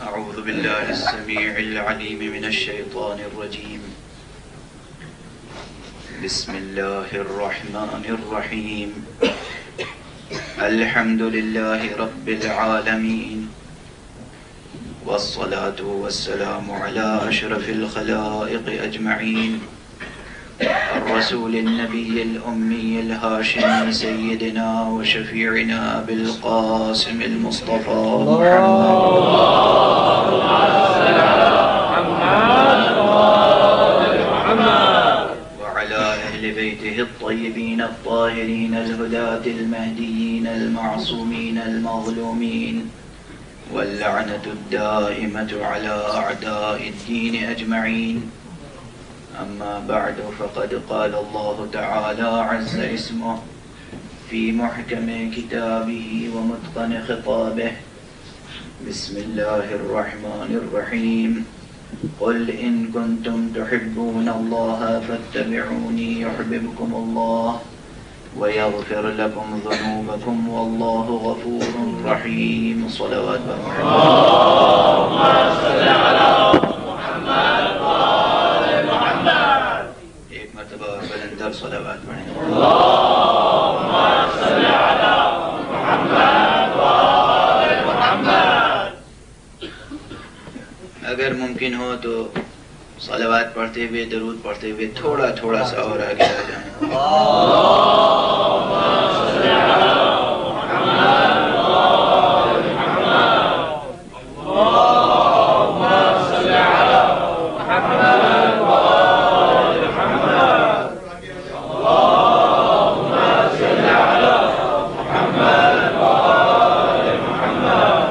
أعوذ بالله السميع العليم من الشيطان الرجيم. بسم الله الرحمن الرحيم. الحمد لله رب العالمين، والصلاة والسلام على أشرف الخلائق أجمعين، الرسول النبي الأمي الهاشمي سيدنا وشفيعنا بالقاسم المصطفى محمد وعلى أهل بيته الطيبين الطاهرين الهداة المهديين المعصومين المظلومين، واللعنة الدائمة على أعداء الدين أجمعين. أما بعد، فقد قال الله تعالى عز اسمه في محكم كتابه ومتقن خطابه. بسم الله الرحمن الرحيم. قل إن كنتم تحبون الله فاتبعوني يحببكم الله ويغفر لكم ذنوبكم والله غفور رحيم. صلوات محمد. اللهم صل على محمد وآل محمد. ایک مرتبہ بلندر صلوات پڑھیں. اللهم صل على محمد وآل محمد. اگر ممکن ہو تو صلوات پڑھتے ہوئے، درود پڑھتے ہوئے تھوڑا تھوڑا سا اور آگے آ جائیں. اللهم صل على محمد وآل محمد. اللهم صل على محمد وآل محمد. اللهم صل على محمد وآل محمد.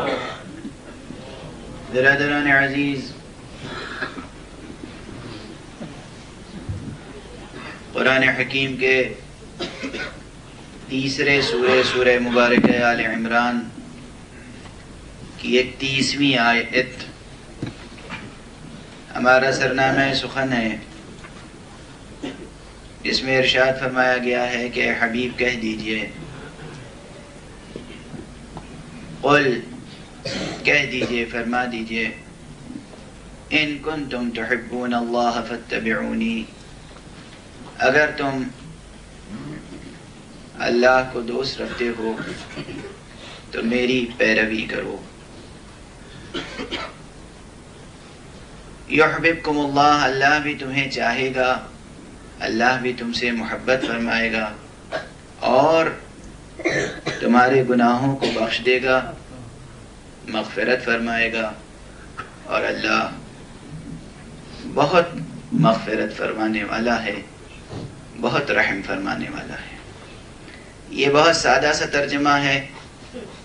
برادران عزیز، قرآن حکیم کے تیسرے سورہ مبارکہ آل عمران کی 31ویں آیت ہمارا سرنامہ سخن ہے. اس میں ارشاد فرمایا گیا ہے کہ حبیب کہہ دیجئے، قل کہہ دیجئے، فرما دیجئے، ان کنتم تحبون اللہ فاتبعونی، اگر تم اللہ کو دوست رکھتے ہو تو میری پیروی کرو. یحببکم اللہ، اللہ بھی تمہیں چاہے گا، اللہ بھی تم سے محبت فرمائے گا اور تمہارے گناہوں کو بخش دے گا، مغفرت فرمائے گا، اور اللہ بہت مغفرت فرمانے والا ہے، بہت رحم فرمانے والا ہے. یہ بہت سادہ سا ترجمہ ہے،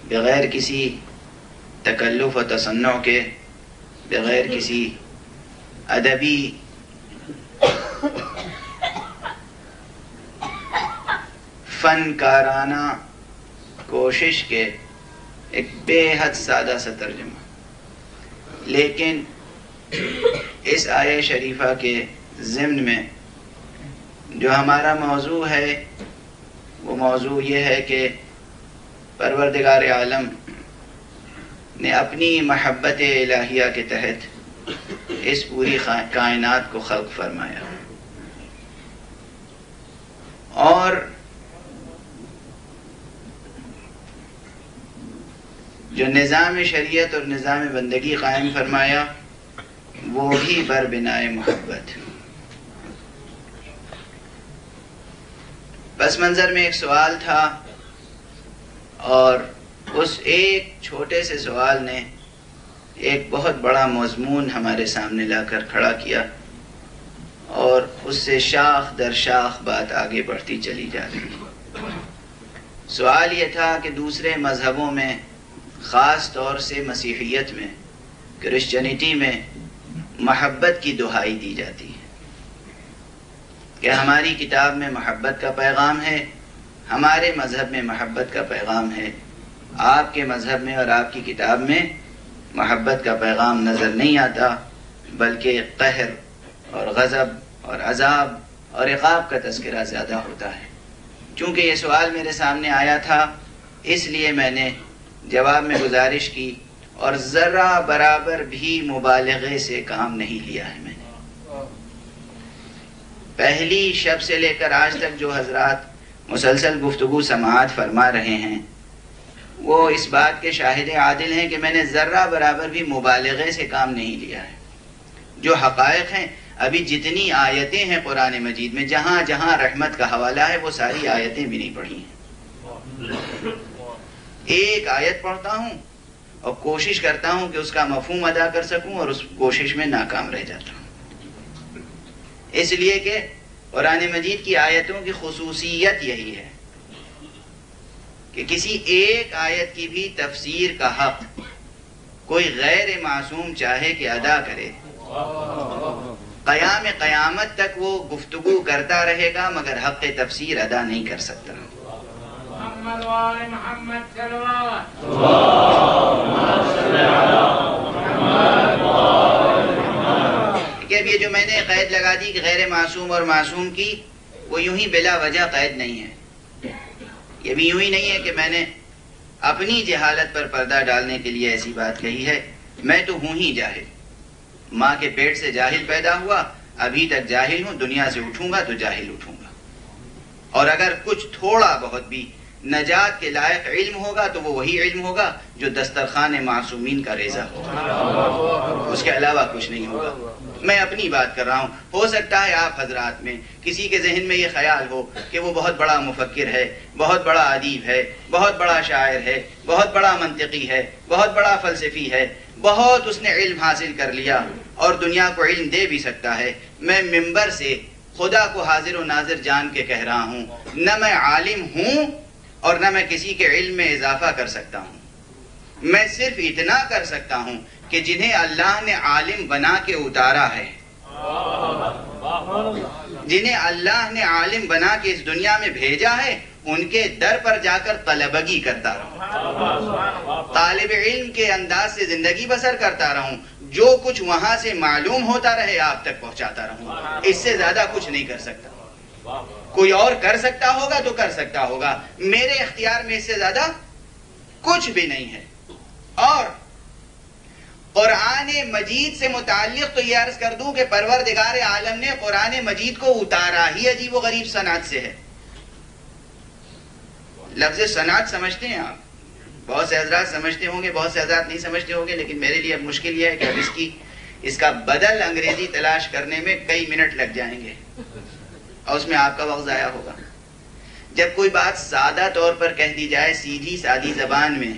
بغیر کسی تکلف و تصنع کے، بغیر کسی ادبی فنکارانہ کوشش کے ایک بے حد سادہ سا ترجمہ. لیکن اس آیہ شریفہ کے ضمن میں جو ہمارا موضوع ہے وہ موضوع یہ ہے کہ پروردگار عالم نے اپنی محبت الہیہ کے تحت اس پوری کائنات کو خلق فرمایا، اور جو نظام شریعت اور نظام بندگی قائم فرمایا وہ بھی بر بنائے محبت. پس منظر میں ایک سوال تھا، اور اس ایک چھوٹے سے سوال نے ایک بہت بڑا مضمون ہمارے سامنے لا کر کھڑا کیا، اور اس سے شاخ در شاخ بات آگے بڑھتی چلی جا رہی. سوال یہ تھا کہ دوسرے مذہبوں میں، خاص طور سے مسیحیت میں، کرسچینٹی میں محبت کی دہائی دی جاتی ہے کہ ہماری کتاب میں محبت کا پیغام ہے، ہمارے مذہب میں محبت کا پیغام ہے، آپ کے مذہب میں اور آپ کی کتاب میں محبت کا پیغام نظر نہیں آتا، بلکہ قہر اور غضب اور عذاب اور عقاب کا تذکرہ زیادہ ہوتا ہے. چونکہ یہ سوال میرے سامنے آیا تھا، اس لیے میں نے جواب میں گزارش کی اور ذرا برابر بھی مبالغے سے کام نہیں لیا ہے میں نے۔ پہلی شب سے لے کر آج تک جو حضرات مسلسل گفتگو سماعت فرما رہے ہیں وہ اس بات کے شاہد عادل ہیں کہ میں نے ذرہ برابر بھی مبالغے سے کام نہیں لیا ہے۔ جو حقائق ہیں، ابھی جتنی آیتیں ہیں قرآن مجید میں، جہاں جہاں رحمت کا حوالہ ہے وہ ساری آیتیں بھی نہیں پڑھی ہیں۔ ایک آیت پڑھتا ہوں اور کوشش کرتا ہوں کہ اس کا مفہوم ادا کر سکوں، اور اس کوشش میں ناکام رہ جاتا ہوں، اس لیے کہ قرآن مجید کی آیتوں کی خصوصیت یہی ہے کہ کسی ایک آیت کی بھی تفسیر کا حق کوئی غیر معصوم چاہے کہ ادا کرے، قیام قیامت تک وہ گفتگو کرتا رہے گا مگر حق تفسیر ادا نہیں کر سکتا۔ محمد وآل محمد صلوات۔ کہ اب یہ جو میں نے قید لگا دی کہ غیر معصوم اور معصوم کی، وہ یوں ہی بلا وجہ قید نہیں ہے۔ یہ بھی یوں ہی نہیں ہے کہ میں نے اپنی جہالت پر پردہ ڈالنے کے لیے ایسی بات کہی ہے۔ میں تو ہوں ہی جاہل، ماں کے پیٹ سے جاہل پیدا ہوا، ابھی تک جاہل ہوں، دنیا سے اٹھوں گا تو جاہل اٹھوں گا، اور اگر کچھ تھوڑا بہت بھی نجات کے لائق علم ہوگا تو وہ وہی علم ہوگا جو دسترخوان معصومین کا ریزہ ہوگا، اس کے علاوہ کچھ نہیں ہوگا۔ میں اپنی بات کر رہا ہوں، ہو سکتا ہے آپ حضرات میں کسی کے ذہن میں یہ خیال ہو کہ وہ بہت بڑا مفکر ہے، بہت بڑا ادیب ہے، بہت بڑا شاعر ہے، بہت بڑا منطقی ہے، بہت بڑا فلسفی ہے، بہت اس نے علم حاصل کر لیا اور دنیا کو علم دے بھی سکتا ہے۔ میں منبر سے خدا کو حاضر و ناظر جان کے کہہ رہا ہوں، نہ میں عالم ہوں اور نہ میں کسی کے علم میں اضافہ کر سکتا ہوں۔ میں صرف اتنا کر سکتا ہوں کہ جنہیں اللہ نے عالم بنا کے اتارا ہے، جنہیں اللہ نے عالم بنا کے اس دنیا میں بھیجا ہے، ان کے در پر جا کر طلبگی کرتا رہوں، طالب علم کے انداز سے زندگی بسر کرتا رہوں، جو کچھ وہاں سے معلوم ہوتا رہے آپ تک پہنچاتا رہوں، اس سے زیادہ کچھ نہیں کر سکتا۔ کوئی اور کر سکتا ہوگا تو کر سکتا ہوگا، میرے اختیار میں اس سے زیادہ کچھ بھی نہیں ہے۔ اور قرآن مجید سے متعلق تو یہ عرض کر دوں کہ پروردگار عالم نے قرآن مجید کو اتارا ہی عجیب و غریب صنعت سے ہے۔ لفظ صنعت سمجھتے ہیں آپ، بہت سے حضرات سمجھتے ہوں گے، بہت سے حضرات نہیں سمجھتے ہوں گے، لیکن میرے لیے اب مشکل یہ ہے کہ اب اس کا بدل انگریزی تلاش کرنے میں کئی منٹ لگ جائیں گے اور اس میں آپ کا وقت ضائع ہوگا۔ جب کوئی بات سادہ طور پر کہہ دی جائے، سیدھی سادی زبان میں،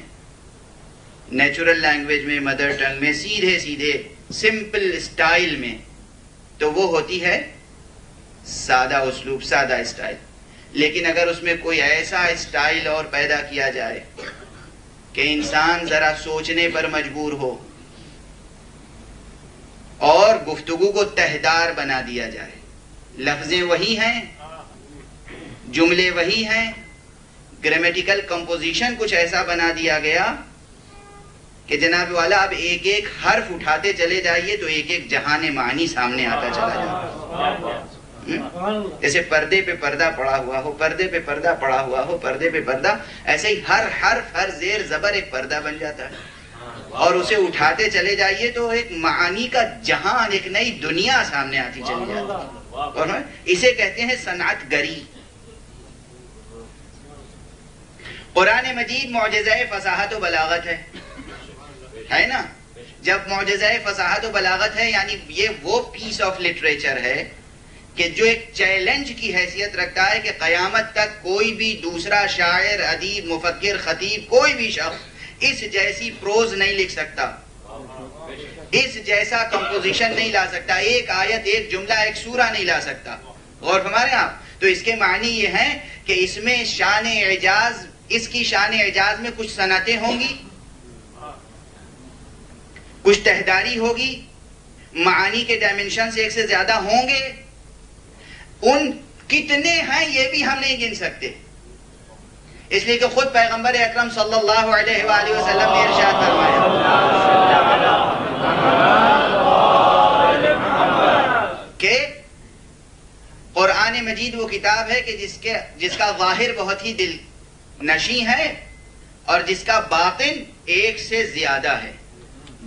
نیچرل لینگویج میں، مدر ٹنگ میں، سیدھے سیدھے سمپل اسٹائل میں، تو وہ ہوتی ہے سادہ اسلوب، سادہ اسٹائل۔ لیکن اگر اس میں کوئی ایسا اسٹائل اور پیدا کیا جائے کہ انسان ذرا سوچنے پر مجبور ہو اور گفتگو کو تہدار بنا دیا جائے، لفظیں وہی ہیں، جملے وہی ہیں، گرامیٹیکل کمپوزیشن کچھ ایسا بنا دیا گیا کہ جناب والا اب ایک ایک حرف اٹھاتے چلے جائیے تو ایک ایک جہان معنی سامنے آتا چلا جائے، جیسے پردے پہ پردہ پڑا ہوا ہو، پردے پہ پردہ پڑا ہوا ہو، پردے پہ پردہ، ایسے ہی ہر حرف، ہر زیر زبر ایک پردہ بن جاتا ہے، اور اسے اٹھاتے چلے جائیے تو ایک معانی کا جہان، ایک نئی دنیا سامنے آتی چلی جاتی ہے، اور اسے کہتے ہیں صنعت گری۔ قرآن مجید معجزہ فصاحت و بلاغت ہے نا؟ جب معجزہ فصاحت و بلاغت ہے یعنی یہ وہ پیس آف لٹریچر ہے کہ جو ایک چیلنج کی حیثیت رکھتا ہے کہ قیامت تک کوئی بھی دوسرا شاعر، ادیب، مفکر، خطیب، کوئی بھی شخص اس جیسی پروز نہیں لکھ سکتا، اس جیسا کمپوزیشن نہیں لا سکتا، ایک آیت، ایک جملہ، ایک سورہ نہیں لا سکتا۔ غور فرمائیں آپ، تو اس کے معنی یہ ہیں کہ اس میں شان اعجاز، اس کی شان اعجاز میں کچھ صنعتیں ہوں گی، کچھ تہداری ہوگی، معانی کے ڈائمنشنز ایک سے زیادہ ہوں گے، ان کتنے ہیں یہ بھی ہم نہیں گن سکتے، اس لیے کہ خود پیغمبر اکرم صلی اللہ علیہ وآلہ وسلم نے ارشاد فرمایا کہ قرآن مجید وہ کتاب ہے کہ جس کا ظاہر بہت ہی دل نشیں ہے اور جس کا باطن ایک سے زیادہ ہے۔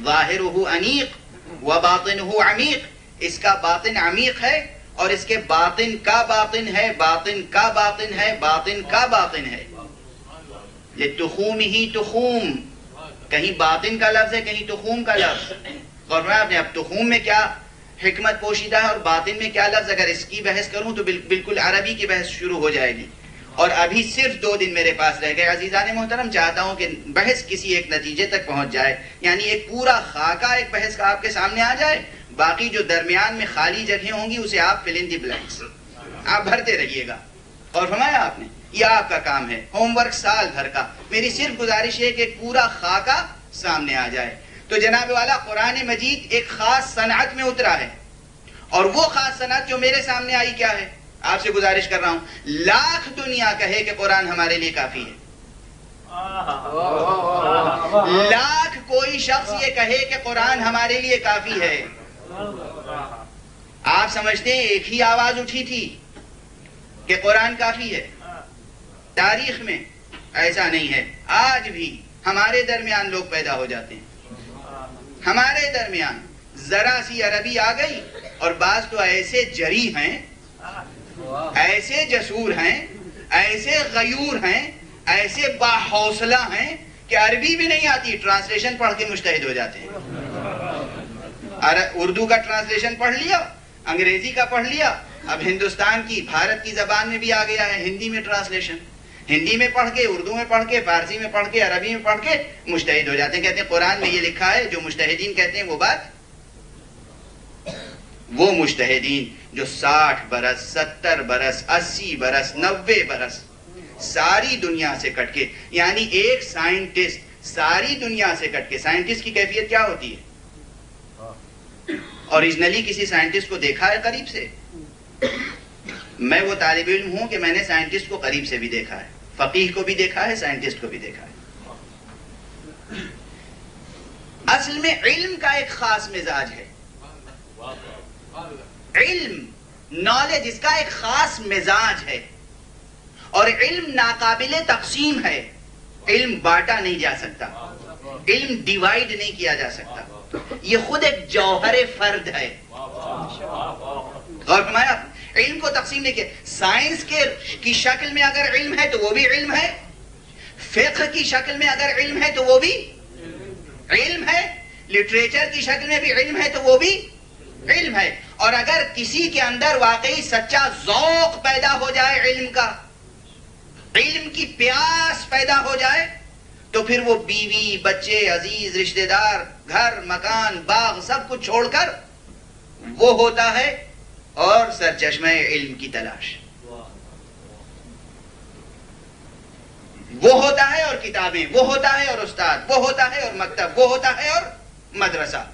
ظاہرہ انیق وباطنہ عمیق، اس کا باطن عمیق ہے اور اس کے باطن کا باطن ہے، باطن کا باطن ہے، باطن کا باطن ہے. لتخومہ تخوم، کہیں باطن کا لفظ ہے کہیں تخوم کا لفظ. اور میں آپ نے اب تخوم میں کیا حکمت پوشیدہ ہے اور باطن میں کیا لفظ، اگر اس کی بحث کروں تو بالکل عربی کی بحث شروع ہو جائے گی. اور ابھی صرف 2 دن میرے پاس رہ گئے. عزیزان محترم، چاہتا ہوں کہ بحث کسی ایک نتیجے تک پہنچ جائے، یعنی ایک پورا خاکہ ایک بحث کا آپ کے سامنے آ جائے. باقی جو درمیان میں خالی جگہیں ہوں گی اسے آپ فل ان دی بلینکس آپ بھرتے رہیے گا. اور فرمایا آپ نے یہ آپ کا کام ہے، ہوم ورک سال بھر کا. میری صرف گزارش ہے کہ ایک پورا خاکہ سامنے آ جائے. تو جناب والا قرآن مجید ایک خاص صنعت میں اترا ہے، اور وہ خاص صنعت جو میرے سامنے آئی کیا ہے؟ آپ سے گزارش کر رہا ہوں، لاکھ دنیا کہے کہ قرآن ہمارے لیے کافی ہے، لاکھ کوئی شخص یہ کہے کہ قرآن ہمارے لیے کافی ہے، آپ سمجھتے ہیں ایک ہی آواز اٹھی تھی کہ قرآن کافی ہے؟ تاریخ میں ایسا نہیں ہے. آج بھی ہمارے درمیان لوگ پیدا ہو جاتے ہیں، ہمارے درمیان ذرا سی عربی آ گئی اور بعض تو ایسے جری ہیں، ایسے جسور ہیں، ایسے غیور ہیں، ایسے باحوصلہ ہیں کہ عربی بھی نہیں آتی، ٹرانسلیشن پڑھ کے مجتہد ہو جاتے ہیں. اردو کا ٹرانسلیشن پڑھ لیا، انگریزی کا پڑھ لیا، اب ہندوستان کی بھارت کی زبان میں بھی آ گیا ہے ہندی میں ٹرانسلیشن. ہندی میں پڑھ کے، اردو میں پڑھ کے، فارسی میں پڑھ کے، عربی میں پڑھ کے مجتہد ہو جاتے ہیں. کہتے ہیں قرآن میں یہ لکھا ہے، جو مجتہدین کہتے ہیں وہ بات. وہ مجتہدین جو 60 برس 70 برس 80 برس 90 برس ساری دنیا سے کٹ کے، یعنی ایک سائنٹسٹ ساری دنیا سے کٹ کے، سائنٹسٹ کی کیفیت کیا ہوتی ہے؟ اوریجنلی کسی سائنٹسٹ کو دیکھا ہے قریب سے؟ میں وہ طالب علم ہوں کہ میں نے سائنٹسٹ کو قریب سے بھی دیکھا ہے، فقیہ کو بھی دیکھا ہے، سائنٹسٹ کو بھی دیکھا ہے. اصل میں علم کا ایک خاص مزاج ہے، علم نالج اس کا ایک خاص مزاج ہے، اور علم ناقابل تقسیم ہے. علم بانٹا نہیں جا سکتا، علم ڈیوائیڈ نہیں کیا جا سکتا، یہ خود ایک جوہر فرد ہے. غور فرمایا، علم کو تقسیم نہیں کیا. سائنس کی شکل میں اگر علم ہے تو وہ بھی علم ہے، فقہ کی شکل میں اگر علم ہے تو وہ بھی علم ہے، لٹریچر کی شکل میں بھی علم ہے تو وہ بھی علم ہے. اور اگر کسی کے اندر واقعی سچا ذوق پیدا ہو جائے علم کا، علم کی پیاس پیدا ہو جائے، تو پھر وہ بیوی بچے عزیز رشتہ دار گھر مکان باغ سب کچھ چھوڑ کر وہ ہوتا ہے اور سرچشمہ علم کی تلاش. وہ ہوتا ہے اور کتابیں، وہ ہوتا ہے اور استاد، وہ ہوتا ہے اور مکتب، وہ ہوتا ہے اور مدرسہ.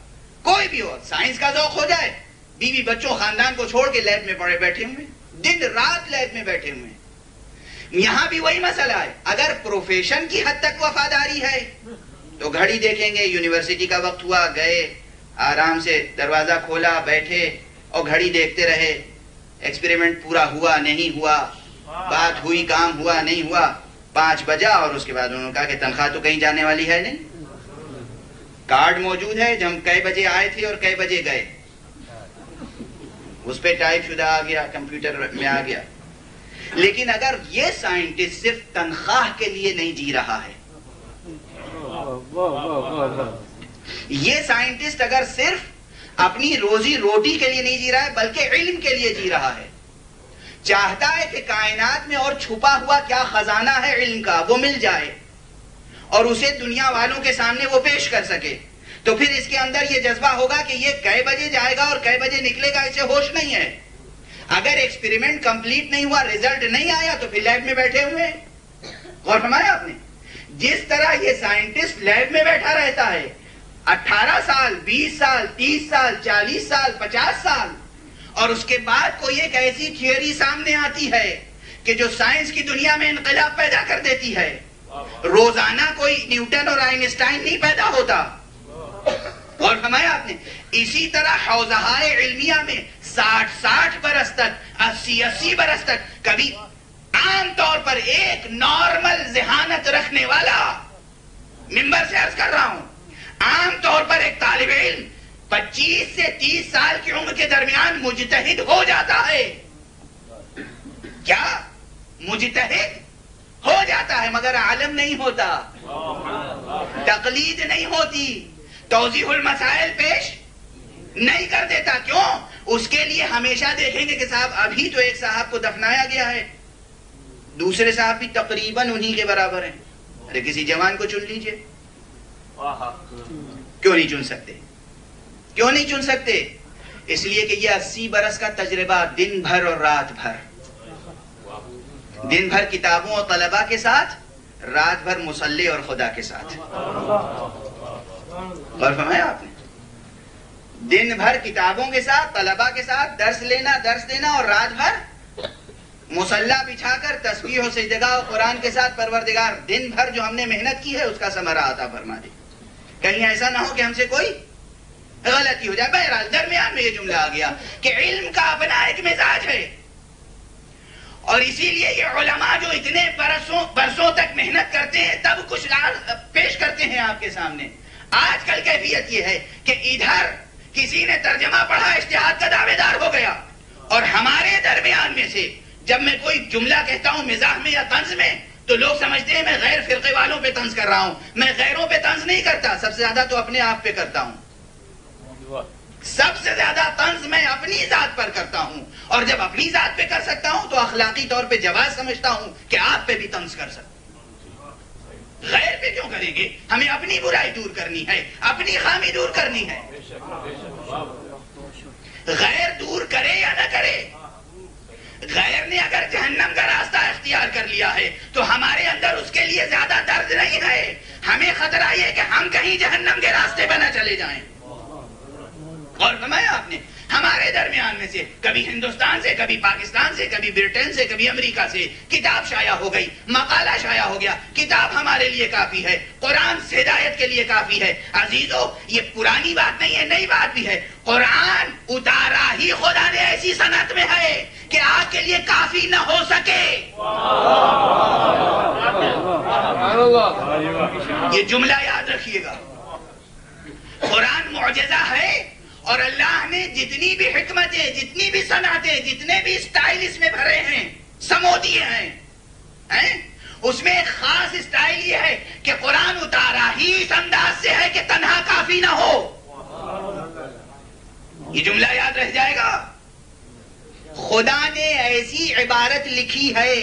کوئی بھی ہو، سائنس کا ذوق ہو جائے، بیوی بچوں خاندان کو چھوڑ کے لیب میں پڑے بیٹھے ہوئے، دن رات لیب میں بیٹھے ہوئے. یہاں بھی وہی مسئلہ ہے. اگر پروفیشن کی حد تک وفاداری ہے تو گھڑی دیکھیں گے، یونیورسٹی کا وقت ہوا گئے، آرام سے دروازہ کھولا بیٹھے اور گھڑی دیکھتے رہے. ایکسپیریمنٹ پورا ہوا نہیں ہوا، بات ہوئی کام ہوا نہیں ہوا، 5 بجا اور اس کے بعد انہوں نے کہا کہ تنخواہ تو کہیں جانے والی ہے نہیں، کارڈ موجود ہے ہم کئے بجے آئے تھے اور کئے بجے گئے، اس پہ ٹائپ شدہ آ گیا، کمپیوٹر میں آ گیا. لیکن اگر یہ سائنٹسٹ صرف تنخواہ کے لیے نہیں جی رہا ہے، یہ سائنٹسٹ اگر صرف اپنی روزی روٹی کے لیے نہیں جی رہا ہے بلکہ علم کے لیے جی رہا ہے، چاہتا ہے کہ کائنات میں اور چھپا ہوا کیا خزانہ ہے علم کا وہ مل جائے اور اسے دنیا والوں کے سامنے وہ پیش کر سکے، تو پھر اس کے اندر یہ جذبہ ہوگا کہ یہ کئے بجے جائے گا اور کئے بجے نکلے گا اسے ہوش نہیں ہے. اگر ایکسپیریمنٹ کمپلیٹ نہیں ہوا، ریزلٹ نہیں آیا تو پھر لیب میں بیٹھے ہوئے. غور فرمایا آپ نے، جس طرح یہ سائنٹسٹ لیب میں بیٹھا رہتا ہے 18 سال 20 سال 30 سال 40 سال 50 سال، اور اس کے بعد کوئی ایک ایسی تھیوری سامنے آتی ہے کہ جو سائنس کی دنیا میں انقلاب پیدا کر دیتی ہے. روزانہ کوئی نیوٹن اور آئنسٹائن نہیں پیدا ہوتا. اور فرمایا آپ نے اسی طرح حوزہائے علمیہ میں 60 برس تک 80 برس تک کبھی عام طور پر ایک نارمل ذہانت رکھنے والا، ممبر سے عرض کر رہا ہوں، عام طور پر ایک طالب علم 25 سے 30 سال کی عمر کے درمیان مجتہد ہو جاتا ہے. کیا مجتہد ہو جاتا ہے، مگر عالم نہیں ہوتا، تقلید نہیں ہوتی، توضیح المسائل پیش نہیں کر دیتا. کیوں؟ اس کے لیے ہمیشہ دیکھیں گے کہ صاحب ابھی تو ایک صاحب کو دفنایا گیا ہے، دوسرے صاحب بھی تقریباً انہی کے برابر ہیں. ارے کسی جوان کو چن لیجئے. کیوں نہیں چن سکتے؟ کیوں نہیں چن سکتے؟ اس لیے کہ یہ 80 برس کا تجربہ، دن بھر اور رات بھر، دن بھر کتابوں اور طلباء کے ساتھ، رات بھر مصلی اور خدا کے ساتھ. اور فرمایا آپ نے، دن بھر کتابوں کے ساتھ، طلباء کے ساتھ درس دینا اور رات بھر مصلی بچھا کر تسبیح و سجدہ و قرآن کے ساتھ پروردگار دن بھر جو ہم نے محنت کی ہے اس کا ثمرہ عطا فرما دے. کہیں ایسا نہ ہو کہ ہم سے کوئی غلطی ہو جائے. بہرحال درمیان میں یہ جملہ آ گیا کہ علم کا اپنا ایک مزاج ہے، اور اسی لیے یہ علماء جو اتنے برسوں تک محنت کرتے ہیں تب کچھ پیش کرتے ہیں آپ کے سامنے. آج کل کیفیت یہ ہے کہ ادھر کسی نے ترجمہ پڑھا، اجتہاد کا دعوے دار ہو گیا، اور ہمارے درمیان میں سے جب میں کوئی جملہ کہتا ہوں مزاح میں یا طنز میں تو لوگ سمجھتے ہیں میں غیر فرقے والوں پہ طنز کر رہا ہوں. میں غیروں پہ طنز نہیں کرتا، سب سے زیادہ تو اپنے آپ پہ کرتا ہوں. سب سے زیادہ طنز میں اپنی ذات پر کرتا ہوں، اور جب اپنی ذات پہ کر سکتا ہوں تو اخلاقی طور پہ جواز سمجھتا ہوں کہ آپ پہ بھی طنز کر سکتا ہوں. غیر پہ کیوں کریں گے؟ ہمیں اپنی برائی دور کرنی ہے، اپنی خامی دور کرنی ہے. غیر دور کرے یا نہ کرے، غیر نے اگر جہنم کا راستہ اختیار کر لیا ہے تو ہمارے اندر اس کے لیے زیادہ درد نہیں ہے. ہمیں خطرہ یہ کہ ہم کہیں جہنم کے راستے پہ نہ چلے جائیں. اور فرمایا آپ نے ہمارے درمیان میں سے کبھی ہندوستان سے، کبھی پاکستان سے، کبھی برٹن سے، کبھی امریکہ سے کتاب شائع ہو گئی، مقالہ شائع ہو گیا. کتاب ہمارے لیے کافی ہے، قرآن ہدایت کے لیے کافی ہے. عزیزو یہ پرانی بات نہیں ہے، نئی بات بھی ہے. قرآن اتارا ہی خدا نے ایسی صنعت میں ہے کہ آپ کے لیے کافی نہ ہو سکے. یہ جملہ یاد رکھیے گا، قرآن معجزہ ہے، اور اللہ نے جتنی بھی حکمتیں، جتنی بھی صنعتیں، جتنے بھی اسٹائل اس میں بھرے ہیں سمو دیے ہیں. اس میں ایک خاص اسٹائل یہ ہے کہ قرآن اتارا ہی اس انداز سے ہے کہ تنہا کافی نہ ہو. یہ جملہ یاد رہ جائے گا. خدا نے ایسی عبارت لکھی ہے،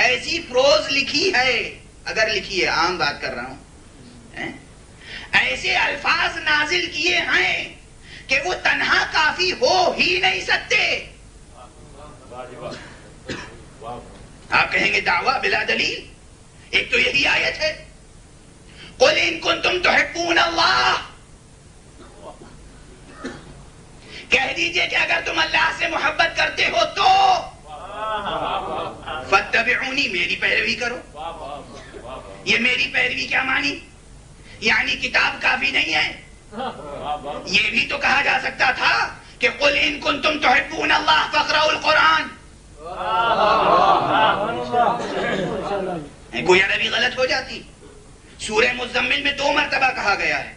ایسی پروز لکھی ہے، اگر لکھی ہے، عام بات کر رہا ہوں، ایسے الفاظ نازل کیے ہیں کہ وہ تنہا کافی ہو ہی نہیں سکتے. آپ کہیں گے دعویٰ بلا دلیل. ایک تو یہی آیت ہے، قُلْ إِن كُنتُمْ تُحِبُّونَ اللَّهَ، کہہ دیجئے کہ اگر تم اللہ سے محبت کرتے ہو تو فَاتَّبِعُونِی، میری پیروی کرو. یہ میری پیروی کیا مانی؟ یعنی کتاب کافی نہیں ہے. یہ بھی تو کہا جا سکتا تھا کہ قُلْ إِن كُنتُمْ تُحِبُّونَ اللَّهَ فَاقْرَؤُوا الْقُرْآنَ. گویا نبی غلط ہو جاتی. سورہ مزمل میں 2 مرتبہ کہا گیا ہے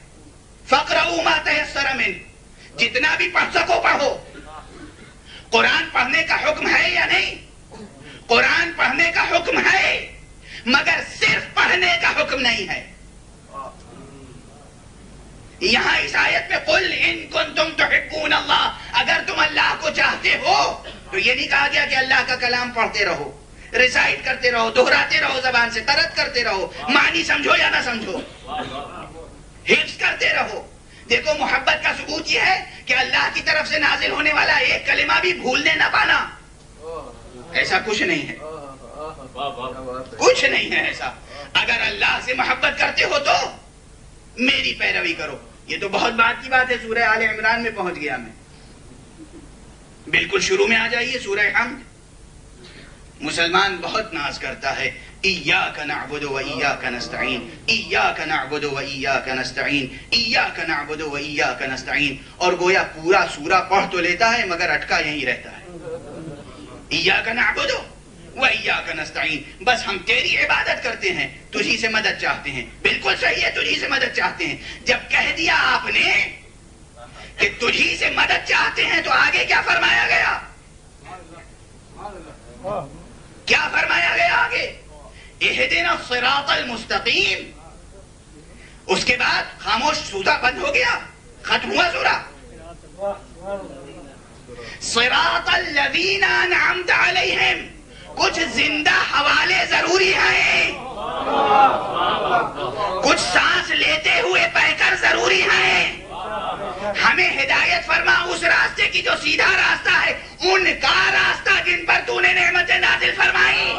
فَاقْرَؤُوا مَا تَيَسَّرَ مِنْهُ، جتنا بھی پڑھ سکو پڑھو. قرآن پڑھنے کا حکم ہے یا نہیں؟ قرآن پڑھنے کا حکم ہے، مگر صرف پڑھنے کا حکم نہیں ہے. یہاں اس آیت میں قُلْ إِن كُنتُمْ تُحِبُّونَ اللَّهَ، اگر تم اللہ کو چاہتے ہو تو یہ نہیں کہا گیا کہ اللہ کا کلام پڑھتے رہو، ریسائٹ کرتے رہو، دہراتے رہو، زبان سے ترت کرتے رہو، معنی سمجھو یا نہ سمجھو، حفظ کرتے رہو. دیکھو محبت کا ثبوت یہ ہے کہ اللہ کی طرف سے نازل ہونے والا ایک کلمہ بھی بھولنے نہ پانا. ایسا کچھ نہیں ہے، کچھ نہیں ہے ایسا. اگر اللہ سے محبت کرتے ہو تو میری پیروی کرو. یہ تو بہت بات کی بات ہے. سورہ آل عمران میں پہنچ گیا میں. بالکل شروع میں آ جائیے سورہ حمد. مسلمان بہت ناز کرتا ہے ایاک نعبد و ایاک نستعین، ایاک نعبد و ایاک نستعین، ایاک نعبد و ایاک نستعین، اور گویا پورا سورہ پڑھ تو لیتا ہے مگر اٹکا یہیں رہتا ہے. ایاک نعبد وَإِيَّاكَ نَسْتَعِينُ، بس ہم تیری عبادت کرتے ہیں، تجھی سے مدد چاہتے ہیں. بالکل صحیح ہے، تجھی سے مدد چاہتے ہیں. جب کہہ دیا آپ نے کہ تجھی سے مدد چاہتے ہیں تو آگے کیا فرمایا گیا؟ کیا فرمایا گیا آگے؟ اہدنا الصراط المستقیم. اس کے بعد خاموش، سورہ بند ہو گیا، ختم ہوا سورہ. صراط الذین انعمت علیہم، کچھ زندہ حوالے ضروری ہیں، کچھ سانس لیتے ہوئے پیکر ضروری ہیں. ہمیں ہدایت فرما اس راستے کی جو سیدھا راستہ ہے، ان کا راستہ جن پر تو نے نعمتیں نازل فرمائی.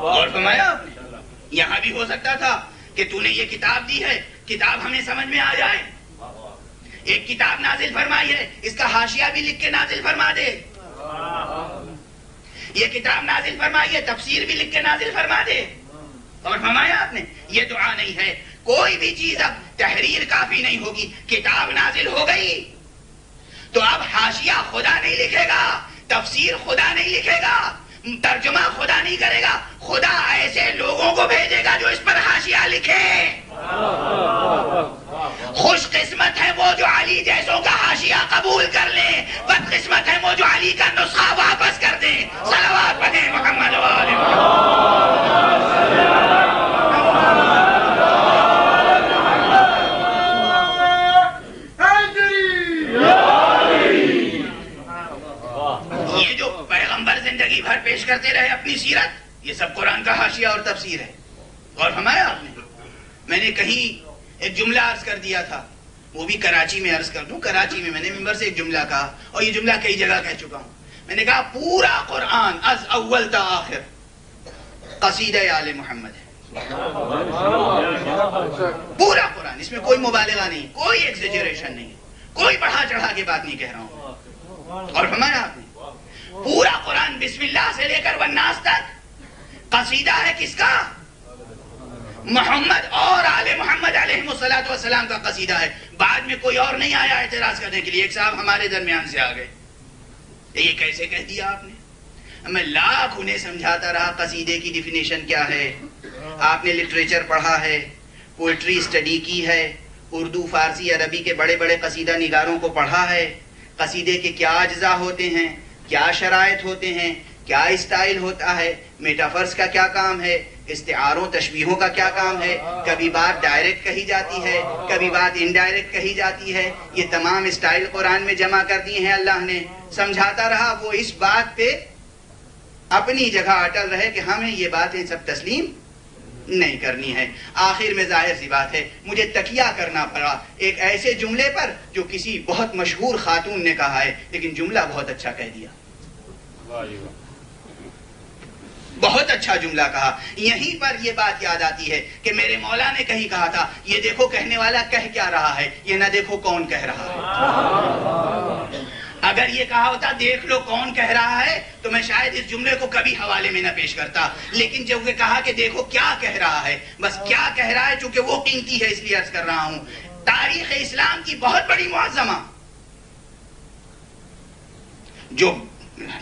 اور فرمایا یہاں بھی ہو سکتا تھا کہ تو نے یہ کتاب دی ہے، کتاب ہمیں سمجھ میں آ جائے. ایک کتاب نازل فرمائی ہے، اس کا حاشیہ بھی لکھ کے نازل فرما دے. یہ کتاب نازل فرمائی ہے، تفسیر بھی لکھ کے نازل فرما دے. اور فرمایا آپ نے یہ دعا نہیں ہے، کوئی بھی چیز اب تحریر کافی نہیں ہوگی. کتاب نازل ہو گئی تو اب حاشیہ خدا نہیں لکھے گا، تفسیر خدا نہیں لکھے گا، ترجمہ خدا نہیں کرے گا. خدا ایسے لوگوں کو بھیجے گا جو اس پر حاشیہ لکھے. خوش قسمت ہے وہ جو علی جیسوں کا حاشیہ قبول کر لیں، بد قسمت ہے وہ جو علی کا نسخہ واپس کر دیں. صلوات پڑھیں محمد و آل یہ جو پیغمبر زندگی بھر پیش کرتے رہے اپنی سیرت، یہ سب قرآن کا حاشیہ اور تفسیر ہے. اور فرمایا آپ نے، میں نے کہیں ایک جملہ عرض کر دیا تھا، وہ بھی کراچی میں عرض کر دوں. کراچی میں نے ممبر سے ایک جملہ کہا، اور یہ جملہ کئی جگہ کہہ چکا ہوں. میں نے کہا پورا قرآن از اول تا آخر قصیدہ آل محمد ہے. پورا قرآن، اس میں کوئی مبالغہ نہیں، کوئی ایکزیجریشن نہیں، کوئی بڑھا چڑھا کے بات نہیں کہہ رہا ہوں. اور فرمایا آپ نے پورا قرآن بسم اللہ سے لے کر والناس تک قصیدہ ہے کس کا؟ محمد اور آل محمد علیہ السلام کا قصیدہ ہے. بعد میں کوئی اور نہیں آیا اعتراض کرنے کے لیے. ایک صاحب ہمارے درمیان سے آ گئے، یہ کیسے کہہ دیا آپ نے؟ میں لاکھ انہیں سمجھاتا رہا قصیدے کی ڈیفینیشن کیا ہے. آپ نے لٹریچر پڑھا ہے، پوئٹری اسٹڈی کی ہے، اردو فارسی عربی کے بڑے بڑے قصیدہ نگاروں کو پڑھا ہے. قصیدے کے کیا اجزاء ہوتے ہیں، کیا شرائط ہوتے ہیں، کیا اسٹائل ہوتا ہے، میٹافرس کا کیا کام ہے، استعاروں تشبیہوں کا کیا کام ہے. کبھی بات ڈائریکٹ کہی جاتی ہے، کبھی بات انڈائریکٹ کہی جاتی ہے. یہ تمام اسٹائل قرآن میں جمع کر دیے ہیں اللہ نے. سمجھاتا رہا، وہ اس بات پہ اپنی جگہ اٹل رہے کہ ہمیں یہ باتیں سب تسلیم نہیں کرنی ہے. آخر میں ظاہر سی بات ہے مجھے تکیہ کرنا پڑا ایک ایسے جملے پر جو کسی بہت مشہور خاتون نے کہا ہے، لیکن جملہ بہت اچھا کہہ دیا، بہت اچھا جملہ کہا. یہیں پر یہ بات یاد آتی ہے کہ میرے مولا نے کہیں کہا تھا، یہ دیکھو کہنے والا کہہ کیا رہا ہے، یہ نہ دیکھو کون کہہ رہا ہے. اگر یہ کہا ہوتا دیکھ لو کون کہہ رہا ہے تو میں شاید اس جملے کو کبھی حوالے میں نہ پیش کرتا. لیکن جب وہ کہا کہ دیکھو کیا کہہ رہا ہے، بس کیا کہہ رہا ہے چونکہ وہ قیمتی ہے اس لیے عرض کر رہا ہوں. تاریخ اسلام کی بہت بڑی معظمہ جو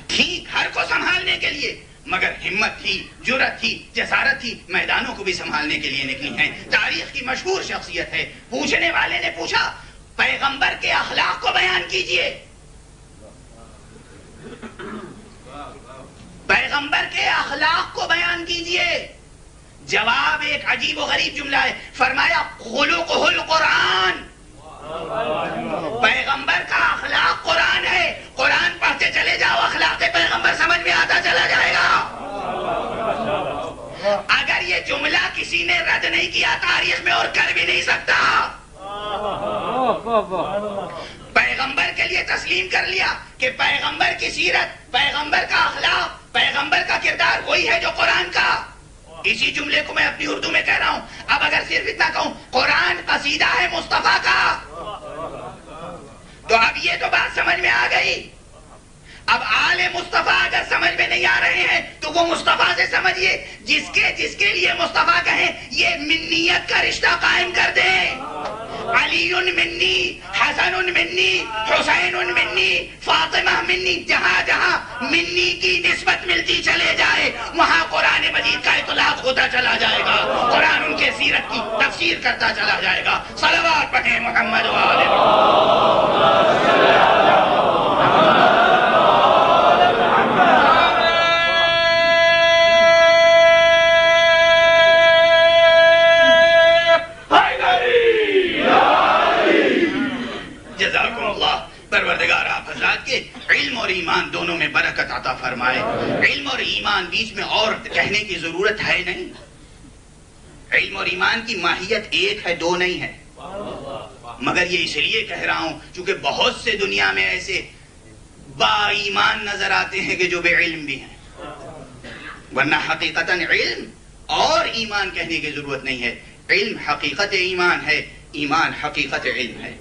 تھی گھر کو سنبھالنے کے لیے، مگر ہمت تھی، جرأت تھی، جسارت تھی، میدانوں کو بھی سنبھالنے کے لیے نکلی ہیں. تاریخ کی مشہور شخصیت ہے. پوچھنے والے نے پوچھا پیغمبر کے اخلاق کو بیان کیجئے. پیغمبر کے اخلاق کو بیان کیجئے. جواب ایک عجیب و غریب جملہ ہے، فرمایا خلقہ القرآن. پیغمبر کا اخلاق قرآن ہے. قرآن پڑھتے چلے جاؤ، اخلاق پیغمبر سمجھ میں آتا چلا جائے گا. اگر یہ جملہ کسی نے رد نہیں کیا تاریخ میں اور کر بھی نہیں سکتا. پیغمبر کے لیے تسلیم کر لیا کہ پیغمبر کی سیرت، پیغمبر کا اخلاق، پیغمبر کا کردار وہی ہے جو قرآن کا. اسی جملے کو میں اپنی اردو میں کہہ رہا ہوں. اب اگر صرف اتنا کہوں قرآن قصیدہ ہے مصطفیٰ کا، تو اب یہ تو بات سمجھ میں آ گئی. اب آل مصطفیٰ اگر سمجھ میں نہیں آ رہے ہیں تو وہ مصطفیٰ سے سمجھیے. جس کے لیے مصطفیٰ کہیں یہ منیت کا رشتہ قائم کر دیں. علی منی، حسن منی، حسین منی، فاطمہ منی، جہاں جہاں منی کی نسبت ملتی چلے جائے وہاں قرآن مجید کا اطلاق ہوتا چلا جائے گا، قرآن ان کے سیرت کی تفسیر کرتا چلا جائے گا۔ صلوات پڑھیں محمد و آل پروردگار آپ حضرات کے علم اور ایمان دونوں میں برکت عطا فرمائے۔ علم اور ایمان بیچ میں اور کہنے کی ضرورت ہے نہیں، علم اور ایمان کی ماہیت ایک ہے، دو نہیں ہے، مگر یہ اس لیے کہہ رہا ہوں چونکہ بہت سے دنیا میں ایسے با ایمان نظر آتے ہیں کہ جو بے علم بھی ہیں، ورنہ حقیقتاً علم اور ایمان کہنے کی ضرورت نہیں ہے۔ علم حقیقت ایمان ہے، ایمان حقیقت علم ہے۔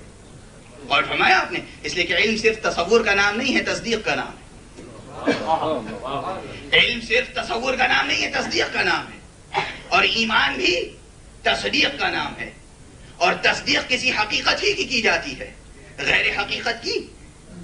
اور فرمایا آپ نے اس لیے کہ علم صرف تصور کا نام نہیں ہے، تصدیق کا نام ہے۔ علم صرف تصور کا نام نہیں ہے، تصدیق کا نام ہے، اور ایمان بھی تصدیق کا نام ہے، اور تصدیق کسی حقیقت ہی کی جاتی ہے، غیر حقیقت کی